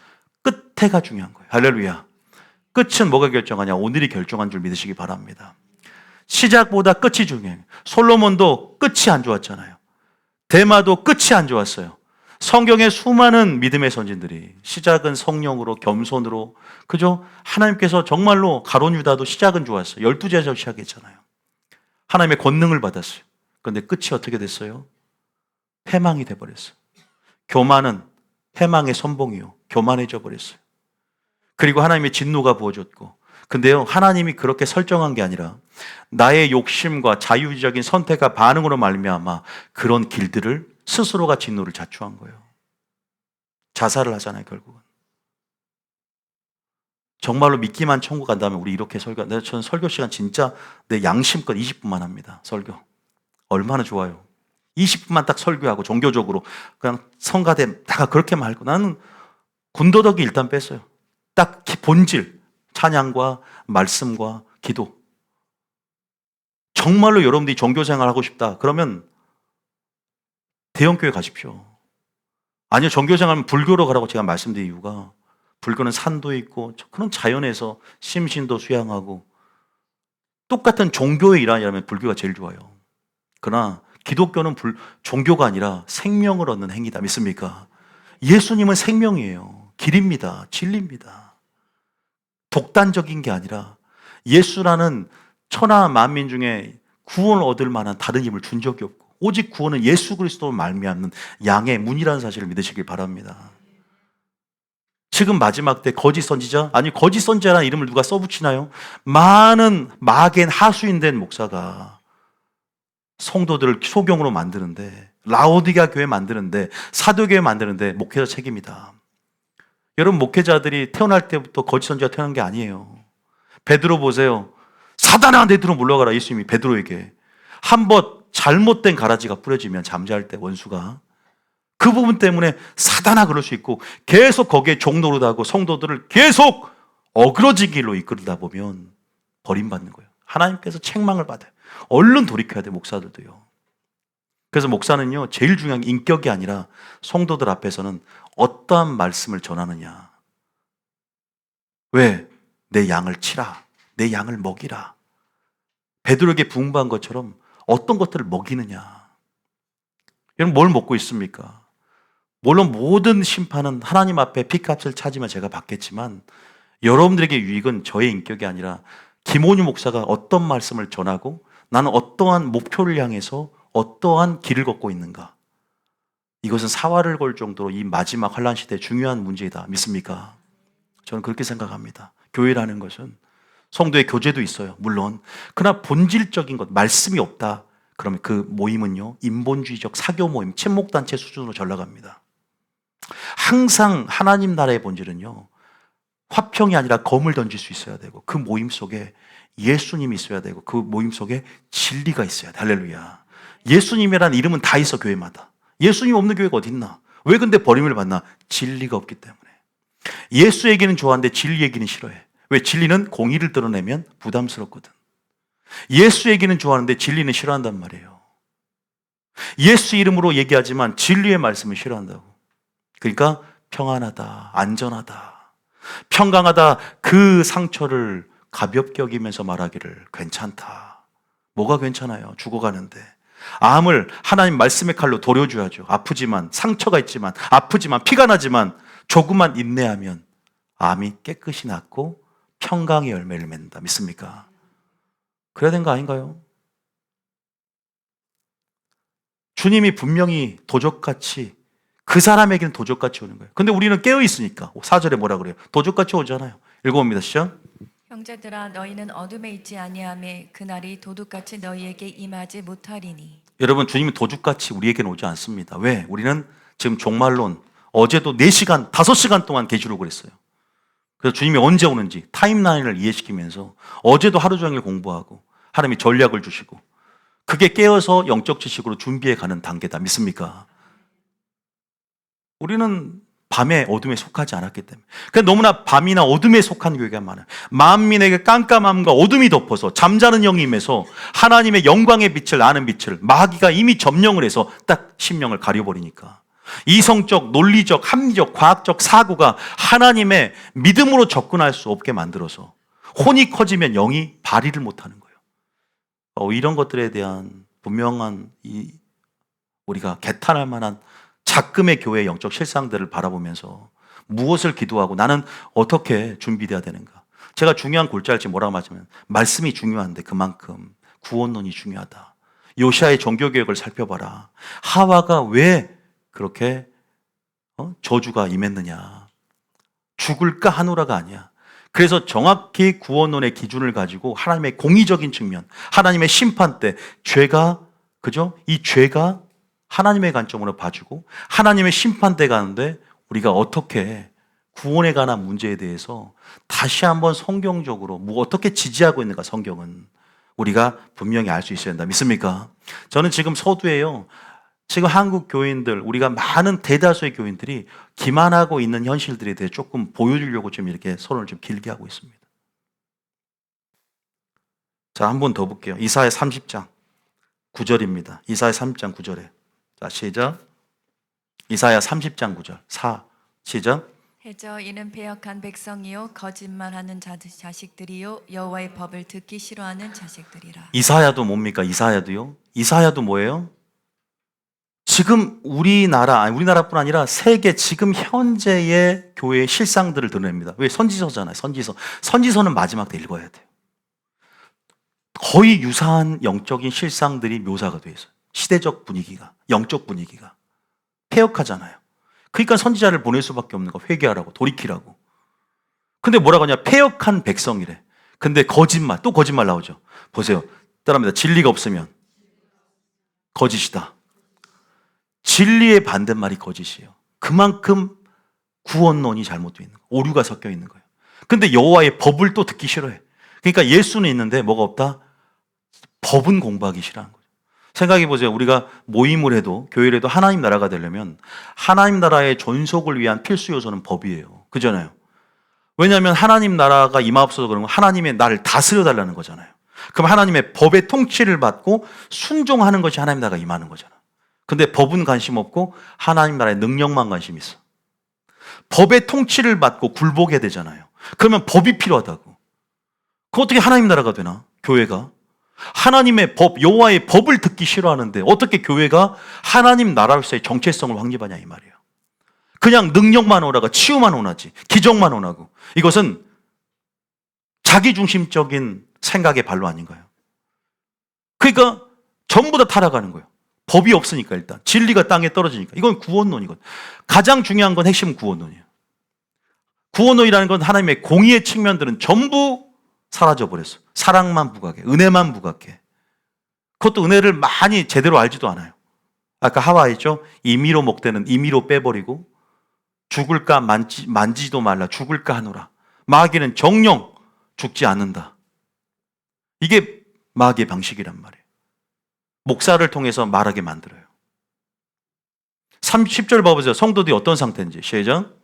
끝에가 중요한 거예요. 할렐루야. 끝은 뭐가 결정하냐? 오늘이 결정한 줄 믿으시기 바랍니다. 시작보다 끝이 중요해요. 솔로몬도 끝이 안 좋았잖아요. 데마도 끝이 안 좋았어요. 성경의 수많은 믿음의 선진들이 시작은 성령으로 겸손으로, 그죠? 하나님께서 정말로 가룟 유다도 시작은 좋았어요. 12제자로 시작했잖아요. 하나님의 권능을 받았어요. 그런데 끝이 어떻게 됐어요? 패망이 돼버렸어요. 교만은 패망의 선봉이요. 교만해져 버렸어요. 그리고 하나님의 진노가 부어졌고, 근데요, 하나님이 그렇게 설정한 게 아니라 나의 욕심과 자유주의적인 선택과 반응으로 말미암아 그런 길들을 스스로가 진노를 자초한 거예요. 자살을 하잖아요, 결국은. 정말로 믿기만 천국 간다면 우리 이렇게 저는 설교 시간 진짜 내 양심껏 20분만 합니다. 설교. 얼마나 좋아요. 20분만 딱 설교하고 종교적으로 그냥 성가대 다 그렇게만 하고 나는 군더더기 일단 뺐어요. 딱 본질, 찬양과 말씀과 기도. 정말로 여러분들이 종교생활 하고 싶다 그러면 대형교회 가십시오. 아니요, 종교생활은 불교로 가라고 제가 말씀드린 이유가, 불교는 산도 있고 그런 자연에서 심신도 수양하고 똑같은 종교의 일환이라면 불교가 제일 좋아요. 그러나 기독교는 종교가 아니라 생명을 얻는 행위다. 믿습니까? 예수님은 생명이에요. 길입니다. 진리입니다. 독단적인 게 아니라 예수라는 천하 만민 중에 구원을 얻을 만한 다른 힘을 준 적이 없고 오직 구원은 예수 그리스도로 말미암는 양의 문이라는 사실을 믿으시길 바랍니다. 지금 마지막 때 거짓 선지자, 아니 거짓 선지자라는 이름을 누가 써붙이나요? 많은 마겐 하수인된 목사가 성도들을 소경으로 만드는데, 라오디게아 교회 만드는데, 사도교회 만드는데 목회자 책임이다. 여러분, 목회자들이 태어날 때부터 거짓 선지자가 태어난 게 아니에요. 베드로 보세요. 사단아 내 뒤로 물러가라. 예수님이 베드로에게 한번 잘못된 가라지가 뿌려지면 잠자할 때 원수가 그 부분 때문에 사단아 그럴 수 있고 계속 거기에 종노릇하고 성도들을 계속 어그러진 길로 이끌다 보면 버림받는 거예요. 하나님께서 책망을 받아요. 얼른 돌이켜야 돼, 목사들도요. 그래서 목사는요, 제일 중요한 게 인격이 아니라 성도들 앞에서는 어떠한 말씀을 전하느냐. 왜? 내 양을 치라. 내 양을 먹이라. 베드로에게 부응한 것처럼 어떤 것들을 먹이느냐. 여러분, 뭘 먹고 있습니까? 물론 모든 심판은 하나님 앞에 피값을 찾으면 제가 받겠지만 여러분들에게 유익은 저의 인격이 아니라 김원유 목사가 어떤 말씀을 전하고 나는 어떠한 목표를 향해서 어떠한 길을 걷고 있는가. 이것은 사활을 걸 정도로 이 마지막 환난 시대의 중요한 문제이다. 믿습니까? 저는 그렇게 생각합니다. 교회라는 것은 성도의 교제도 있어요. 물론. 그러나 본질적인 것, 말씀이 없다. 그러면 그 모임은요, 인본주의적 사교 모임, 친목단체 수준으로 전락합니다. 항상 하나님 나라의 본질은요, 화평이 아니라 검을 던질 수 있어야 되고, 그 모임 속에 예수님이 있어야 되고, 그 모임 속에 진리가 있어야 돼. 할렐루야. 예수님이라는 이름은 다 있어, 교회마다. 예수님 없는 교회가 어디 있나? 왜 근데 버림을 받나? 진리가 없기 때문에. 예수 얘기는 좋아하는데 진리 얘기는 싫어해. 왜? 진리는 공의를 드러내면 부담스럽거든. 예수 얘기는 좋아하는데 진리는 싫어한단 말이에요. 예수 이름으로 얘기하지만 진리의 말씀을 싫어한다고. 그러니까 평안하다, 안전하다, 평강하다, 그 상처를 가볍게 여기면서 말하기를 괜찮다. 뭐가 괜찮아요? 죽어가는데. 암을 하나님 말씀의 칼로 도려줘야죠. 아프지만, 상처가 있지만, 아프지만, 피가 나지만 조금만 인내하면 암이 깨끗이 낫고 평강의 열매를 맺는다. 믿습니까? 그래야 되는 거 아닌가요? 주님이 분명히 도적같이, 그 사람에게는 도적같이 오는 거예요. 근데 우리는 깨어있으니까 4절에 뭐라 그래요? 도적같이 오잖아요. 읽어봅니다. 시작. 형제들아 너희는 어둠에 있지 아니하매 그날이 도둑같이 너희에게 임하지 못하리니. 여러분, 주님은 도둑같이 우리에게는 오지 않습니다. 왜? 우리는 지금 종말론, 어제도 4시간, 5시간 동안 계시록을 했어요. 그래서 주님이 언제 오는지 타임라인을 이해시키면서 어제도 하루 종일 공부하고 하나님이 전략을 주시고, 그게 깨어서 영적 지식으로 준비해 가는 단계다. 믿습니까? 우리는 밤에 어둠에 속하지 않았기 때문에. 그러니까 너무나 밤이나 어둠에 속한 교회가 많아요. 만민에게 깜깜함과 어둠이 덮어서 잠자는 영이 임해서 하나님의 영광의 빛을 아는 빛을 마귀가 이미 점령을 해서 딱 심령을 가려버리니까, 이성적, 논리적, 합리적, 과학적 사고가 하나님의 믿음으로 접근할 수 없게 만들어서 혼이 커지면 영이 발휘를 못하는 거예요. 이런 것들에 대한 분명한 우리가 개탄할 만한 작금의 교회의 영적 실상들을 바라보면서 무엇을 기도하고 나는 어떻게 준비돼야 되는가. 제가 중요한 골자일지 뭐라고 말하면, 말씀이 중요한데 그만큼 구원론이 중요하다. 요시아의 종교개혁을 살펴봐라. 하와가 왜 그렇게 저주가 임했느냐. 죽을까 하노라가 아니야. 그래서 정확히 구원론의 기준을 가지고 하나님의 공의적인 측면, 하나님의 심판 때 죄가, 그죠? 이 죄가 하나님의 관점으로 봐주고 하나님의 심판대 가는데 우리가 어떻게 구원에 관한 문제에 대해서 다시 한번 성경적으로 어떻게 지지하고 있는가, 성경은 우리가 분명히 알 수 있어야 된다. 믿습니까? 저는 지금 서두에요, 지금 한국 교인들, 우리가 많은 대다수의 교인들이 기만하고 있는 현실들에 대해 조금 보여주려고 좀 이렇게 서론을 좀 길게 하고 있습니다. 자, 한 번 더 볼게요. 이사야 30장 9절입니다. 이사야 30장 9절에. 자, 시작. 이사야 30장 9절. 시작. 해저 이는 배역한 백성이요 거짓말하는 자식들이요 여호와의 법을 듣기 싫어하는 자식들이라. 이사야도 뭡니까? 이사야도요. 이사야도 뭐예요? 지금 우리나라뿐 아니라 세계 지금 현재의 교회의 실상들을 드러냅니다. 왜? 선지서잖아요. 선지서는 마지막 때 읽어야 돼요. 거의 유사한 영적인 실상들이 묘사가 되어 있어요. 시대적 분위기가, 영적 분위기가 폐역하잖아요. 그러니까 선지자를 보낼 수밖에 없는 거, 회개하라고, 돌이키라고. 근데 뭐라고 하냐? 폐역한 백성이래. 근데 거짓말, 또 거짓말 나오죠. 보세요. 따라합니다. 진리가 없으면 거짓이다. 진리의 반대말이 거짓이에요. 그만큼 구원론이 잘못되어 있는 거예요. 오류가 섞여 있는 거예요. 근데 여호와의 법을 또 듣기 싫어해. 그러니까 예수는 있는데 뭐가 없다? 법은 공부하기 싫어하는 거예요. 생각해 보세요. 우리가 모임을 해도, 교회를 해도 하나님 나라가 되려면 하나님 나라의 존속을 위한 필수 요소는 법이에요. 그잖아요. 왜냐하면 하나님 나라가 임하옵소서 그러면 하나님의 나를 다스려 달라는 거잖아요. 그럼 하나님의 법의 통치를 받고 순종하는 것이 하나님 나라가 임하는 거잖아. 근데 법은 관심 없고 하나님 나라의 능력만 관심 있어. 법의 통치를 받고 굴복해야 되잖아요. 그러면 법이 필요하다고. 그럼 어떻게 하나님 나라가 되나? 교회가 하나님의 법, 여호와의 법을 듣기 싫어하는데 어떻게 교회가 하나님 나라로서의 정체성을 확립하냐, 이 말이에요. 그냥 능력만 오라가, 치유만 오나지, 기적만 오나고. 이것은 자기중심적인 생각의 발로 아닌가요? 그러니까 전부 다 타락하는 거예요. 법이 없으니까, 일단 진리가 땅에 떨어지니까. 이건 구원론이거든. 가장 중요한 건 핵심 구원론이에요. 구원론이라는 건 하나님의 공의의 측면들은 전부 사라져버렸어. 사랑만 부각해, 은혜만 부각해. 그것도 은혜를 많이 제대로 알지도 않아요. 아까 하와 했죠? 임의로 목되는 임의로 빼버리고 죽을까 만지도 말라 죽을까 하노라. 마귀는 정령 죽지 않는다. 이게 마귀의 방식이란 말이에요. 목사를 통해서 말하게 만들어요. 10절 봐보세요. 성도들이 어떤 상태인지. 시작.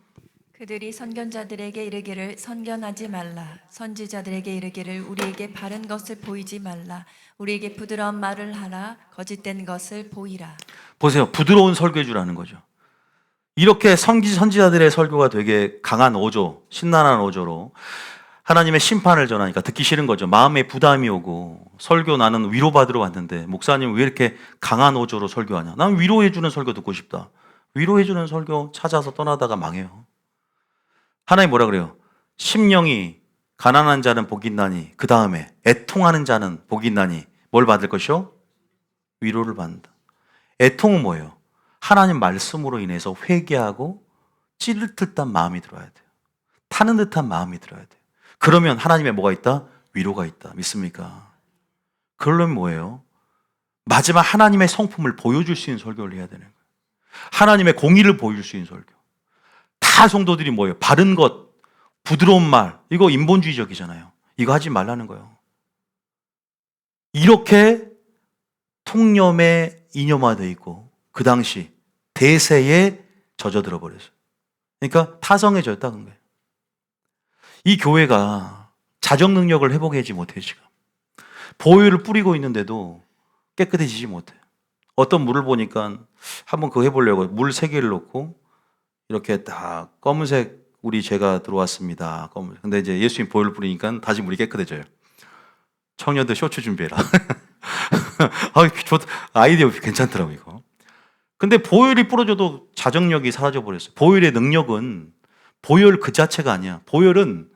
그들이 선견자들에게 이르기를 선견하지 말라. 선지자들에게 이르기를 우리에게 바른 것을 보이지 말라. 우리에게 부드러운 말을 하라. 거짓된 것을 보이라. 보세요. 부드러운 설교해 주라는 거죠. 이렇게 선지자들의 설교가 되게 강한 어조, 신랄한 어조로 하나님의 심판을 전하니까 듣기 싫은 거죠. 마음에 부담이 오고 설교 나는 위로받으러 왔는데 목사님 왜 이렇게 강한 어조로 설교하냐. 난 위로해 주는 설교 듣고 싶다. 위로해 주는 설교 찾아서 떠나다가 망해요. 하나님 뭐라 그래요? 심령이 가난한 자는 복이 있나니 그 다음에 애통하는 자는 복이 있나니 뭘 받을 것이요? 위로를 받는다. 애통은 뭐예요? 하나님 말씀으로 인해서 회개하고 찌를 듯한 마음이 들어야 돼요. 타는 듯한 마음이 들어야 돼요. 그러면 하나님의 뭐가 있다? 위로가 있다. 믿습니까? 그러려면 뭐예요? 마지막 하나님의 성품을 보여줄 수 있는 설교를 해야 되는 거예요. 하나님의 공의를 보여줄 수 있는 설교. 다 성도들이 뭐예요? 바른 것, 부드러운 말. 이거 인본주의적이잖아요. 이거 하지 말라는 거예요. 이렇게 통념에 이념화되어 있고 그 당시 대세에 젖어들어 버렸어요. 그러니까 타성해졌다는 거예요. 이 교회가 자정 능력을 회복하지 못해요. 지금 보혈을 뿌리고 있는데도 깨끗해지지 못해요. 어떤 물을 보니까 한번 그거 해보려고 물 3개를 넣고 이렇게 딱 검은색 우리 죄가 들어왔습니다. 근데 이제 예수님 보혈을 뿌리니까 다시 물이 깨끗해져요. 청년들 쇼츠 준비해라. 아이디어 괜찮더라고 이거. 근데 보혈이 뿌려져도 자정력이 사라져 버렸어요. 보혈의 능력은 보혈 그 자체가 아니야. 보혈은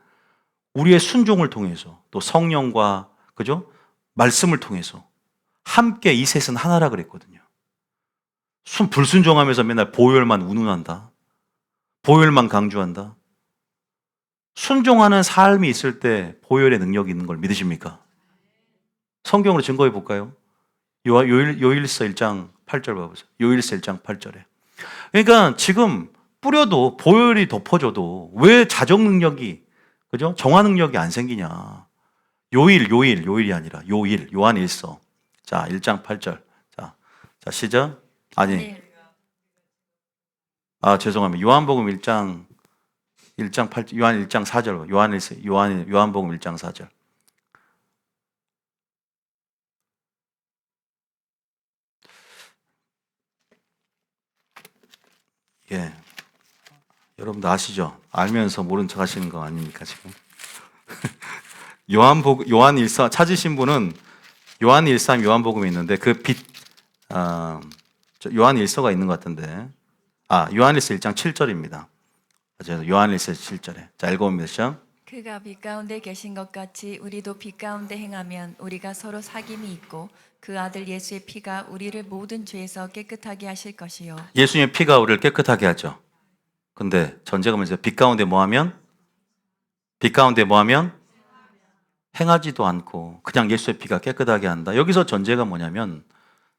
우리의 순종을 통해서 또 성령과 그죠? 말씀을 통해서 함께 이 셋은 하나라 그랬거든요. 불순종하면서 맨날 보혈만 운운한다. 보혈만 강조한다. 순종하는 삶이 있을 때 보혈의 능력이 있는 걸 믿으십니까? 성경으로 증거해 볼까요? 요일서 1장 8절 봐보세요. 요일서 1장 8절에. 그러니까 지금 뿌려도 보혈이 덮어줘도 왜 자정 능력이 그죠? 정화 능력이 안 생기냐? 요일이 아니라 요한 1서. 자, 1장 8절. 자, 시작. 아니. 죄송합니다. 요한복음 1장 8 요한 1장 4절. 요한복음 1장 4절. 예. 여러분들 아시죠? 알면서 모른 척 하시는 거 아닙니까, 지금? 요한 1서 찾으신 분은 요한 1서 요한복음이 있는데 요한 1서가 있는 것 같은데. 요한 1서 1장 7절입니다. 요한 1서 7절에. 자, 읽어봅니다. 시작. 그가 빛 가운데 계신 것 같이 우리도 빛 가운데 행하면 우리가 서로 사귐이 있고 그 아들 예수의 피가 우리를 모든 죄에서 깨끗하게 하실 것이요. 예수님의 피가 우리를 깨끗하게 하죠. 근데 전제가 뭐죠? 빛 가운데 뭐하면? 행하지도 않고 그냥 예수의 피가 깨끗하게 한다. 여기서 전제가 뭐냐면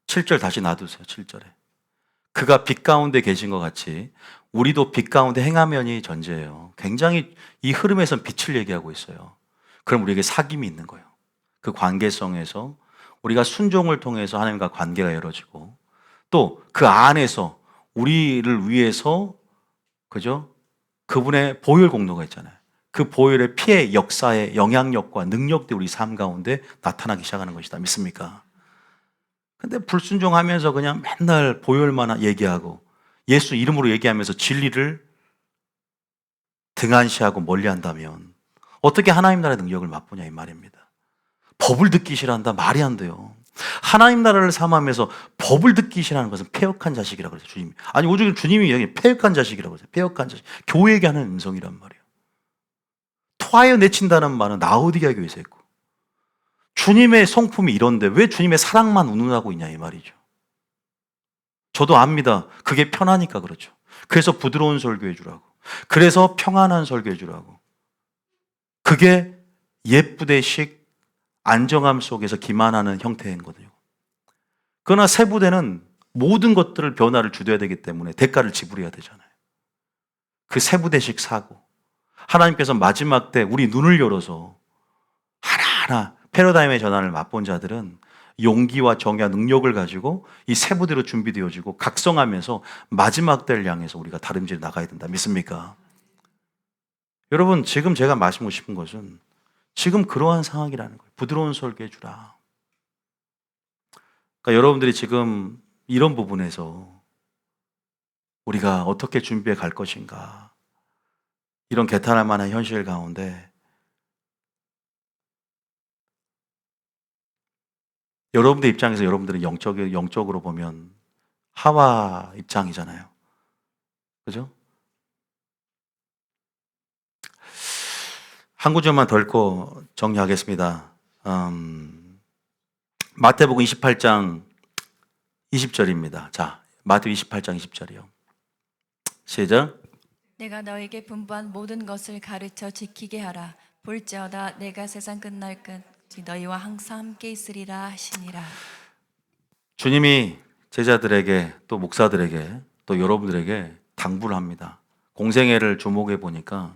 7절 다시 놔두세요. 7절에. 그가 빛 가운데 계신 것 같이 우리도 빛 가운데 행하면이 전제예요. 굉장히 이 흐름에선 빛을 얘기하고 있어요. 그럼 우리에게 사귐이 있는 거예요. 그 관계성에서 우리가 순종을 통해서 하나님과 관계가 열어지고 또 그 안에서 우리를 위해서 그죠? 그분의 보혈 공로가 있잖아요. 그 보혈의 피의 역사의 영향력과 능력들이 우리 삶 가운데 나타나기 시작하는 것이다. 믿습니까? 근데 불순종하면서 그냥 맨날 보혈만 얘기하고 예수 이름으로 얘기하면서 진리를 등한시하고 멀리한다면 어떻게 하나님 나라의 능력을 맛보냐 이 말입니다. 법을 듣기 싫어한다 말이 안 돼요. 하나님 나라를 삼으면서 법을 듣기 싫어하는 것은 패역한 자식이라고 그랬어요. 주님이. 아니 오죽 주님이 얘기해 패역한 자식이라고 그랬어요. 패역한 자식. 교회에게 하는 음성이란 말이에요. 토하여 내친다는 말은 라오디게아 교회에서 했고 주님의 성품이 이런데 왜 주님의 사랑만 운운하고 있냐 이 말이죠. 저도 압니다. 그게 편하니까 그렇죠. 그래서 부드러운 설교해 주라고. 그래서 평안한 설교해 주라고. 그게 예쁘대식 안정함 속에서 기만하는 형태인 거거든요. 그러나 세부대는 모든 것들을 변화를 주도해야 되기 때문에 대가를 지불해야 되잖아요. 그 세부대식 사고, 하나님께서 마지막 때 우리 눈을 열어서 하나하나 패러다임의 전환을 맛본 자들은 용기와 정의와 능력을 가지고 이 세부대로 준비되어지고 각성하면서 마지막 때를 향해서 우리가 다름질 나가야 된다. 믿습니까? 여러분, 지금 제가 말씀하고 싶은 것은 지금 그러한 상황이라는 거예요. 부드러운 설교해 주라. 그러니까 여러분들이 지금 이런 부분에서 우리가 어떻게 준비해 갈 것인가, 이런 개탄할 만한 현실 가운데 여러분들 입장에서 여러분들은 영적으로 보면 하와 입장이잖아요. 그죠? 한 구절만 더 읽고 정리하겠습니다. 마태복음 28장 20절입니다. 자, 마태복음 28장 20절이요. 시작. 내가 너에게 분부한 모든 것을 가르쳐 지키게 하라. 볼지어다 내가 세상 끝날 끝 너희와 항상 함께 있으리라 하시니라. 주님이 제자들에게 또 목사들에게 또 여러분들에게 당부를 합니다. 공생애를 주목해 보니까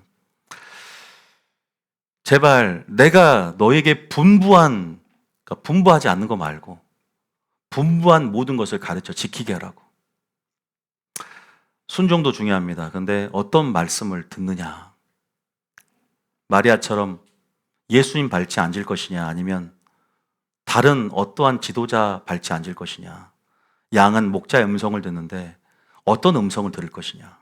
제발 내가 너에게 분부한, 그러니까 분부하지 않는 거 말고 분부한 모든 것을 가르쳐 지키게 하라고. 순종도 중요합니다. 근데 어떤 말씀을 듣느냐. 마리아처럼 예수님 밟지 앉을 것이냐, 아니면 다른 어떠한 지도자 밟지 앉을 것이냐. 양은 목자의 음성을 듣는데 어떤 음성을 들을 것이냐.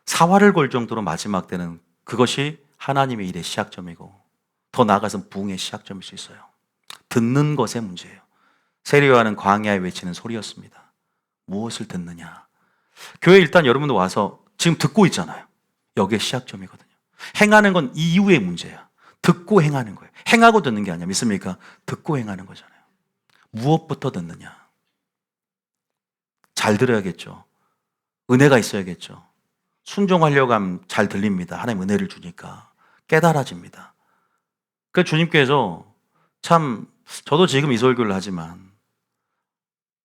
사활을 걸 정도로 마지막 때는 그것이 하나님의 일의 시작점이고 더 나아가서는 부흥의 시작점일 수 있어요. 듣는 것의 문제예요. 세례요한은 광야에 외치는 소리였습니다. 무엇을 듣느냐. 교회 일단 여러분들 와서 지금 듣고 있잖아요. 여기에 시작점이거든요. 행하는 건 이후의 문제야. 듣고 행하는 거예요. 행하고 듣는 게 아니야. 믿습니까? 듣고 행하는 거잖아요. 무엇부터 듣느냐. 잘 들어야겠죠. 은혜가 있어야겠죠. 순종하려고 하면 잘 들립니다. 하나님 은혜를 주니까 깨달아집니다. 그래서 주님께서 참, 저도 지금 이 설교를 하지만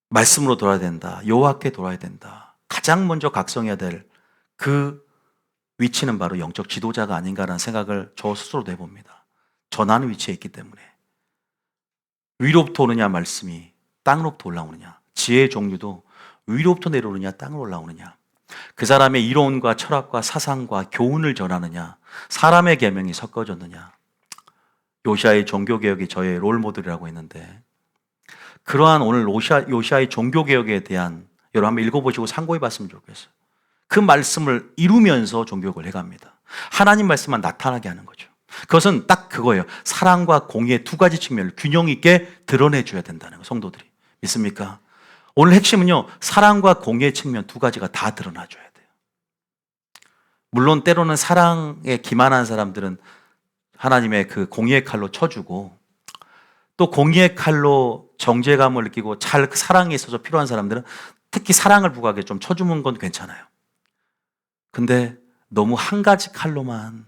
말씀으로 돌아야 된다. 여호와께 돌아야 된다. 가장 먼저 각성해야 될 그 위치는 바로 영적 지도자가 아닌가라는 생각을 저 스스로도 해봅니다. 전하는 위치에 있기 때문에. 위로부터 오느냐 말씀이 땅으로부터 올라오느냐. 지혜의 종류도 위로부터 내려오느냐 땅으로 올라오느냐. 그 사람의 이론과 철학과 사상과 교훈을 전하느냐, 사람의 계명이 섞어졌느냐. 요시아의 종교개혁이 저의 롤모델이라고 했는데, 그러한 오늘 요시아의 종교개혁에 대한, 여러분 한번 읽어보시고 참고해봤으면 좋겠어요. 그 말씀을 이루면서 종교개혁을 해갑니다. 하나님 말씀만 나타나게 하는 거죠. 그것은 딱 그거예요. 사랑과 공의의 두 가지 측면을 균형 있게 드러내줘야 된다는 거예요. 성도들이. 믿습니까? 오늘 핵심은요, 사랑과 공의의 측면 두 가지가 다 드러나줘야 돼요. 물론 때로는 사랑에 기만한 사람들은 하나님의 그 공의의 칼로 쳐주고, 또 공의의 칼로 정죄감을 느끼고 잘 그 사랑에 있어서 필요한 사람들은 특히 사랑을 부각하게 좀 쳐주는 건 괜찮아요. 근데 너무 한 가지 칼로만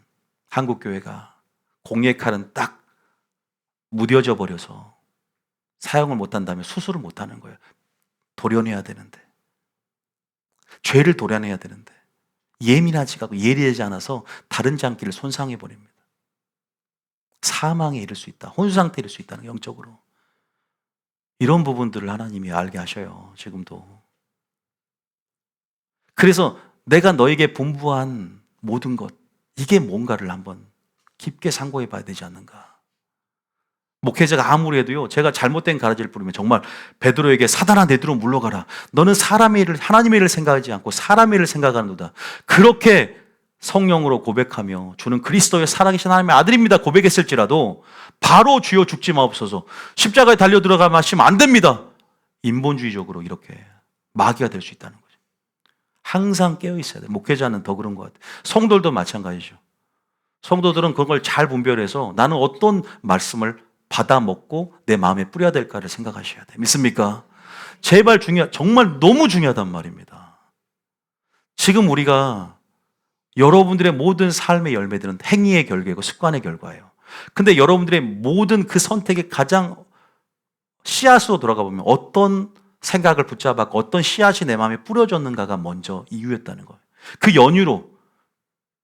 한국교회가 공의의 칼은 딱 무뎌져 버려서 사용을 못한다면 수술을 못하는 거예요. 도려내야 되는데, 죄를 도려내야 되는데 예민하지가 않고 예리하지 않아서 다른 장기를 손상해 버립니다. 사망에 이를 수 있다. 혼수 상태에 이를 수 있다는, 영적으로. 이런 부분들을 하나님이 알게 하셔요. 지금도. 그래서 내가 너에게 분부한 모든 것, 이게 뭔가를 한번 깊게 상고해 봐야 되지 않는가. 목회자가 아무리 해도요, 제가 잘못된 가르침을 부르면 정말 베드로에게 사단아 내 뒤로 물러가라. 너는 사람의 일을, 하나님의 일을 생각하지 않고 사람의 일을 생각하는도다. 그렇게 성령으로 고백하며 주는 그리스도의 살아계신 하나님의 아들입니다 고백했을지라도 바로 주여 죽지 마옵소서, 십자가에 달려 들어가면 하시면 안 됩니다. 인본주의적으로 이렇게 마귀가 될 수 있다는 거죠. 항상 깨어 있어야 돼요. 목회자는 더 그런 것 같아요. 성도들도 마찬가지죠. 성도들은 그걸 잘 분별해서 나는 어떤 말씀을 받아 먹고 내 마음에 뿌려야 될까를 생각하셔야 돼요. 믿습니까? 제발 정말 너무 중요하단 말입니다. 지금 우리가 여러분들의 모든 삶의 열매들은 행위의 결과이고 습관의 결과예요. 근데 여러분들의 모든 그 선택의 가장 씨앗으로 돌아가 보면 어떤 생각을 붙잡았고 어떤 씨앗이 내 마음에 뿌려졌는가가 먼저 이유였다는 거예요. 그 연유로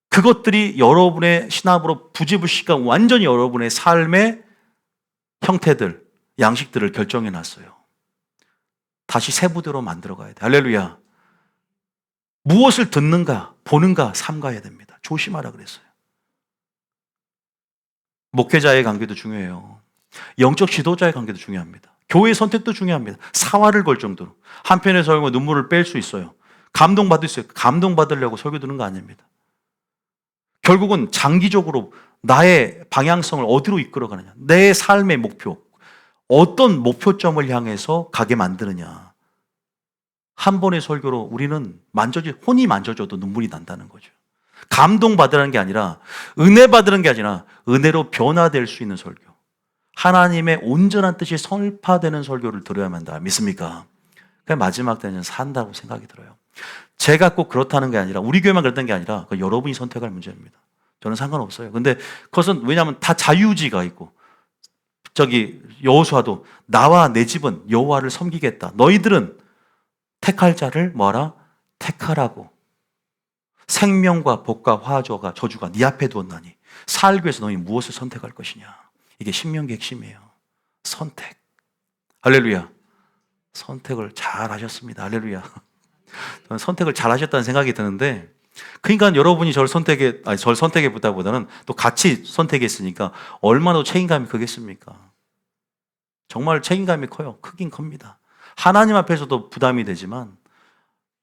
그것들이 여러분의 신압으로 부지불식한 완전히 여러분의 삶의 형태들, 양식들을 결정해 놨어요. 다시 세부대로 만들어 가야 돼. 할렐루야. 무엇을 듣는가, 보는가 삼가야 됩니다. 조심하라 그랬어요. 목회자의 관계도 중요해요. 영적 지도자의 관계도 중요합니다. 교회 선택도 중요합니다. 사활을 걸 정도로. 한편의 설교 눈물을 뺄 수 있어요. 감동받을 수 있어요. 감동받으려고 설교 드는 거 아닙니다. 결국은 장기적으로 나의 방향성을 어디로 이끌어가느냐. 내 삶의 목표. 어떤 목표점을 향해서 가게 만드느냐. 한 번의 설교로 우리는 혼이 만져져도 눈물이 난다는 거죠. 감동받으라는 게 아니라 은혜 받으라는 게 아니라 은혜로 변화될 수 있는 설교. 하나님의 온전한 뜻이 설파되는 설교를 들어야만 한다. 믿습니까? 그 마지막 때는 산다고 생각이 들어요. 제가 꼭 그렇다는 게 아니라 우리 교회만 그랬던 게 아니라 여러분이 선택할 문제입니다. 저는 상관없어요. 근데 그것은 왜냐하면 다 자유의지가 있고 여호수아도 나와 내 집은 여호와를 섬기겠다. 너희들은 택할 자를 뭐하라? 택하라고. 생명과 복과 화조가 저주가 네 앞에 두었나니 살기 위해서 너희 무엇을 선택할 것이냐. 이게 신명기 핵심이에요. 선택. 할렐루야. 선택을 잘 하셨습니다. 할렐루야. 저는 선택을 잘 하셨다는 생각이 드는데 그러니까 여러분이 저를 선택해보다보다는 또 같이 선택했으니까 얼마나 책임감이 크겠습니까? 정말 책임감이 커요. 크긴 큽니다. 하나님 앞에서도 부담이 되지만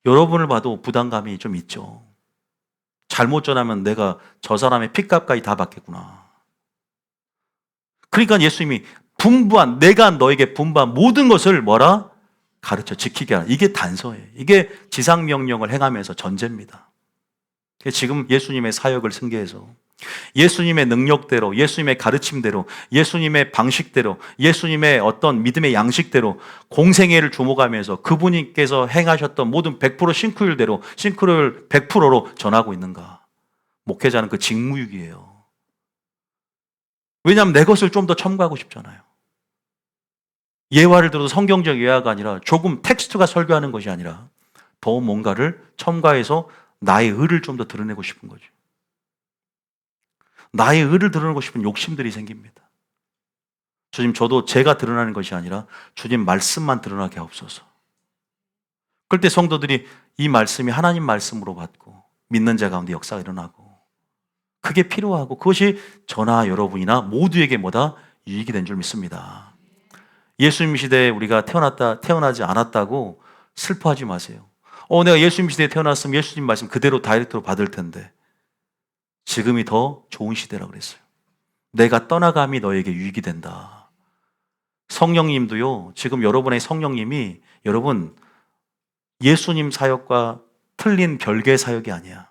여러분을 봐도 부담감이 좀 있죠. 잘못 전하면 내가 저 사람의 핏값까지 다 받겠구나. 그러니까 예수님이 내가 너에게 분부한 모든 것을 뭐라? 가르쳐 지키게 하라. 이게 단서예요. 이게 지상명령을 행하면서 전제입니다. 지금 예수님의 사역을 승계해서 예수님의 능력대로, 예수님의 가르침대로, 예수님의 방식대로, 예수님의 어떤 믿음의 양식대로 공생애를 주목하면서 그분께서 행하셨던 모든 100% 싱크율대로, 싱크율 100%로 전하고 있는가? 목회자는 그 직무유기예요. 왜냐하면 내 것을 좀 더 첨가하고 싶잖아요. 예화를 들어도 성경적 예화가 아니라 조금 텍스트가 설교하는 것이 아니라 더 뭔가를 첨가해서 나의 의를 좀 더 드러내고 싶은 거죠. 나의 의를 드러내고 싶은 욕심들이 생깁니다. 주님, 저도 제가 드러나는 것이 아니라 주님 말씀만 드러나게 하옵소서. 그럴 때 성도들이 이 말씀이 하나님 말씀으로 받고 믿는 자 가운데 역사가 일어나고 그게 필요하고 그것이 저나 여러분이나 모두에게 유익이 된 줄 믿습니다. 예수님 시대에 우리가 태어나지 않았다고 슬퍼하지 마세요. 내가 예수님 시대에 태어났으면 예수님 말씀 그대로 다이렉트로 받을 텐데 지금이 더 좋은 시대라고 그랬어요. 내가 떠나감이 너에게 유익이 된다. 성령님도요, 지금 여러분의 성령님이 여러분 예수님 사역과 틀린 별개의 사역이 아니야.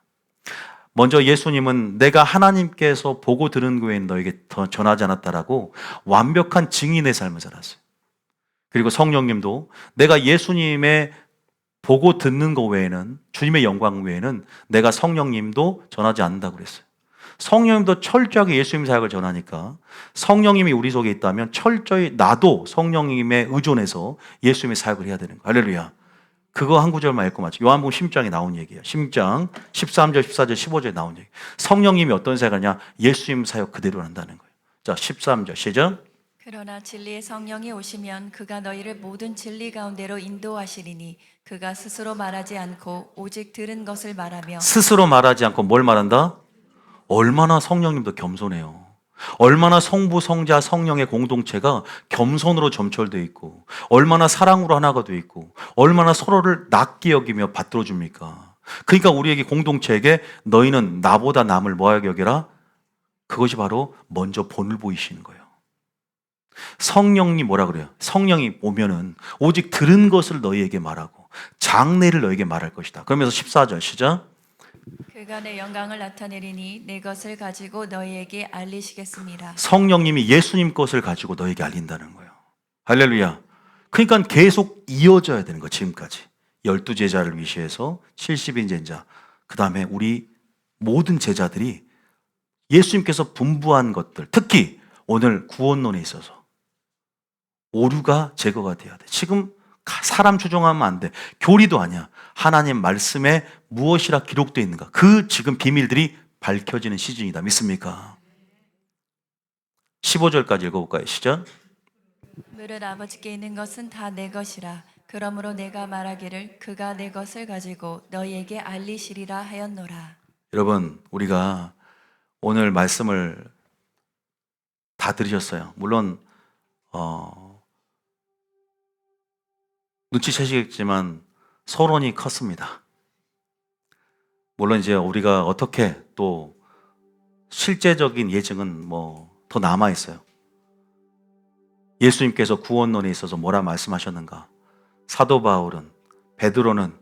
먼저 예수님은 내가 하나님께서 보고 들은 그 외에는 너에게 더 전하지 않았다라고 완벽한 증인의 삶을 살았어요. 그리고 성령님도 내가 예수님의 보고 듣는 것 외에는 주님의 영광 외에는 내가 성령님도 전하지 않는다고 그랬어요. 성령님도 철저하게 예수님 사역을 전하니까 성령님이 우리 속에 있다면 철저히 나도 성령님에 의존해서 예수님의 사역을 해야 되는 거예요. 할렐루야. 그거 한 구절만 읽고 마치 요한복음 10장에 나온 얘기예요. 10장 13절, 14절, 15절에 나온 얘기. 성령님이 어떤 사역을 하냐? 예수님 사역 그대로 한다는 거예요. 자, 13절 시작. 그러나 진리의 성령이 오시면 그가 너희를 모든 진리 가운데로 인도하시리니 그가 스스로 말하지 않고 오직 들은 것을 말하며. 스스로 말하지 않고 뭘 말한다? 얼마나 성령님도 겸손해요. 얼마나 성부, 성자, 성령의 공동체가 겸손으로 점철되어 있고 얼마나 사랑으로 하나가 되어 있고 얼마나 서로를 낮게 여기며 받들어 줍니까? 그러니까 우리에게 공동체에게 너희는 나보다 남을 뭐하게 여겨라? 그것이 바로 먼저 본을 보이시는 거예요. 성령님 뭐라 그래요? 성령이 오면은 오직 들은 것을 너희에게 말하고 장래를 너희에게 말할 것이다. 그러면서 14절 시작. 그가 내 영광을 나타내리니 내 것을 가지고 너희에게 알리시겠습니다. 성령님이 예수님 것을 가지고 너희에게 알린다는 거예요. 할렐루야. 그러니까 계속 이어져야 되는 거예요. 지금까지 12제자를 위시해서 70인 제자, 그 다음에 우리 모든 제자들이 예수님께서 분부한 것들, 특히 오늘 구원론에 있어서 오류가 제거가 돼야 돼. 지금 사람 추종하면 안 돼. 교리도 아니야. 하나님 말씀에 무엇이라 기록되어 있는가. 그 지금 비밀들이 밝혀지는 시즌이다. 믿습니까? 15절까지 읽어볼까요? 시작. 무릇 아버지께 있는 것은 다 내 것이라. 그러므로 내가 말하기를 그가 내 것을 가지고 너희에게 알리시리라 하였노라. 여러분, 우리가 오늘 말씀을 다 들으셨어요. 물론 눈치채시겠지만 서론이 컸습니다. 물론 이제 우리가 어떻게 또 실제적인 예증은 더 남아 있어요. 예수님께서 구원론에 있어서 뭐라 말씀하셨는가? 사도 바울은, 베드로는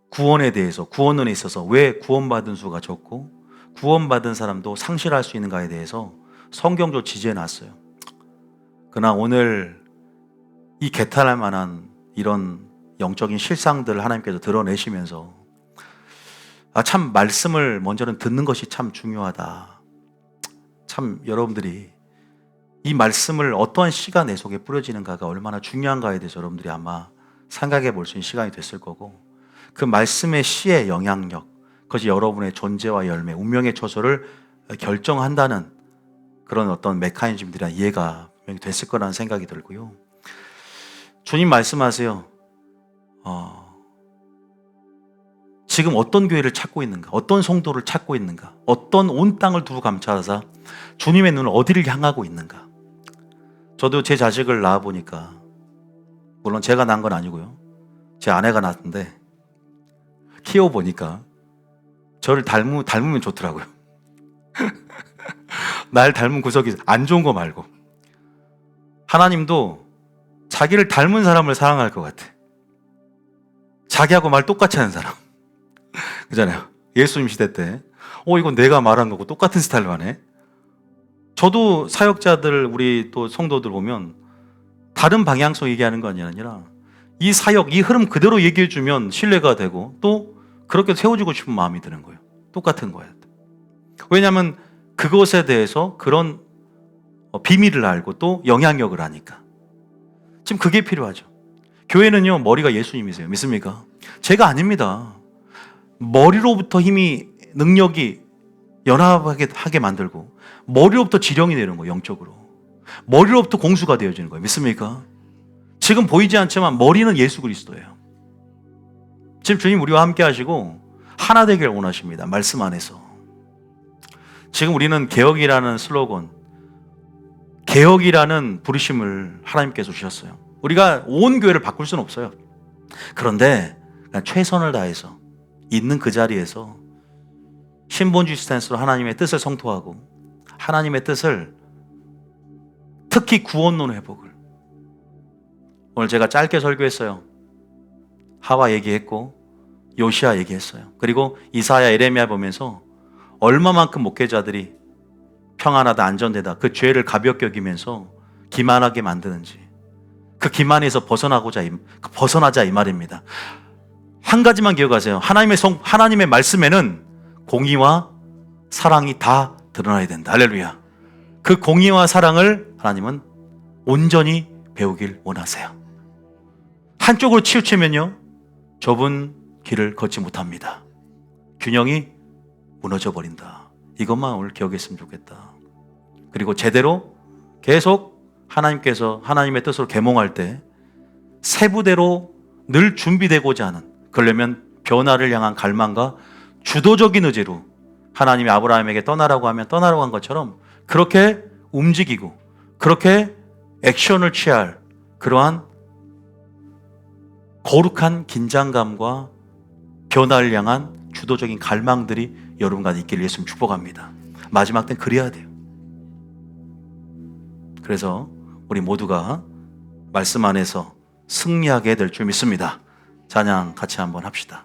구원에 대해서, 구원론에 있어서 왜 구원받은 수가 적고 구원받은 사람도 상실할 수 있는가에 대해서 성경적으로 지지해 놨어요. 그러나 오늘 이 개탄할 만한 이런 영적인 실상들을 하나님께서 드러내시면서 참 말씀을 먼저는 듣는 것이 참 중요하다. 참 여러분들이 이 말씀을 어떠한 씨가 내 속에 뿌려지는가가 얼마나 중요한가에 대해서 여러분들이 아마 생각해 볼 수 있는 시간이 됐을 거고, 그 말씀의 씨의 영향력, 그것이 여러분의 존재와 열매, 운명의 처소를 결정한다는 그런 어떤 메커니즘들이나 이해가 됐을 거라는 생각이 들고요. 주님 말씀하세요. 지금 어떤 교회를 찾고 있는가? 어떤 성도를 찾고 있는가? 어떤 온 땅을 두루 감싸사 주님의 눈을 어디를 향하고 있는가? 저도 제 자식을 낳아보니까, 물론 제가 낳은 건 아니고요. 제 아내가 낳았는데 키워보니까 저를 닮으면 좋더라고요. 날 닮은 구석이 안 좋은 거 말고. 하나님도 자기를 닮은 사람을 사랑할 것 같아. 자기하고 말 똑같이 하는 사람. 그잖아요. 예수님 시대 때 이건 내가 말한 거고 똑같은 스타일로 하네. 저도 사역자들, 우리 또 성도들 보면 다른 방향성 얘기하는 거 아니라 이 사역, 이 흐름 그대로 얘기해 주면 신뢰가 되고 또 그렇게 세워주고 싶은 마음이 드는 거예요. 똑같은 거예요. 왜냐하면 그것에 대해서 그런 비밀을 알고 또 영향력을 아니까. 지금 그게 필요하죠. 교회는요, 머리가 예수님이세요. 믿습니까? 제가 아닙니다. 머리로부터 힘이, 능력이 연합하게 만들고 머리로부터 지령이 되는 거예요. 영적으로. 머리로부터 공수가 되어지는 거예요. 믿습니까? 지금 보이지 않지만 머리는 예수 그리스도예요. 지금 주님 우리와 함께 하시고 하나 되길 원하십니다. 말씀 안에서. 지금 우리는 개혁이라는 슬로건, 개혁이라는 부르심을 하나님께서 주셨어요. 우리가 온 교회를 바꿀 수는 없어요. 그런데 그냥 최선을 다해서 있는 그 자리에서 신본주의 스탠스로 하나님의 뜻을 성토하고 하나님의 뜻을, 특히 구원론 회복을, 오늘 제가 짧게 설교했어요. 하와 얘기했고 요시야 얘기했어요. 그리고 이사야, 에레미야 보면서 얼마만큼 목회자들이 평안하다, 안전되다, 그 죄를 가볍게 여기면서 기만하게 만드는지, 그 기만에서 벗어나자 이 말입니다. 한 가지만 기억하세요. 하나님의 말씀에는 공의와 사랑이 다 드러나야 된다. 할렐루야. 그 공의와 사랑을 하나님은 온전히 배우길 원하세요. 한쪽으로 치우치면요, 좁은 길을 걷지 못합니다. 균형이 무너져 버린다. 이것만 오늘 기억했으면 좋겠다. 그리고 제대로 계속 하나님께서 하나님의 뜻으로 계몽할 때 세부대로 늘 준비되고자 하는, 그러려면 변화를 향한 갈망과 주도적인 의지로 하나님이 아브라함에게 떠나라고 하면 떠나라고 한 것처럼 그렇게 움직이고 그렇게 액션을 취할 그러한 거룩한 긴장감과 변화를 향한 주도적인 갈망들이 여러분과 있기를 예수님 축복합니다. 마지막 때는 그래야 돼요. 그래서 우리 모두가 말씀 안에서 승리하게 될 줄 믿습니다. 찬양 같이 한번 합시다.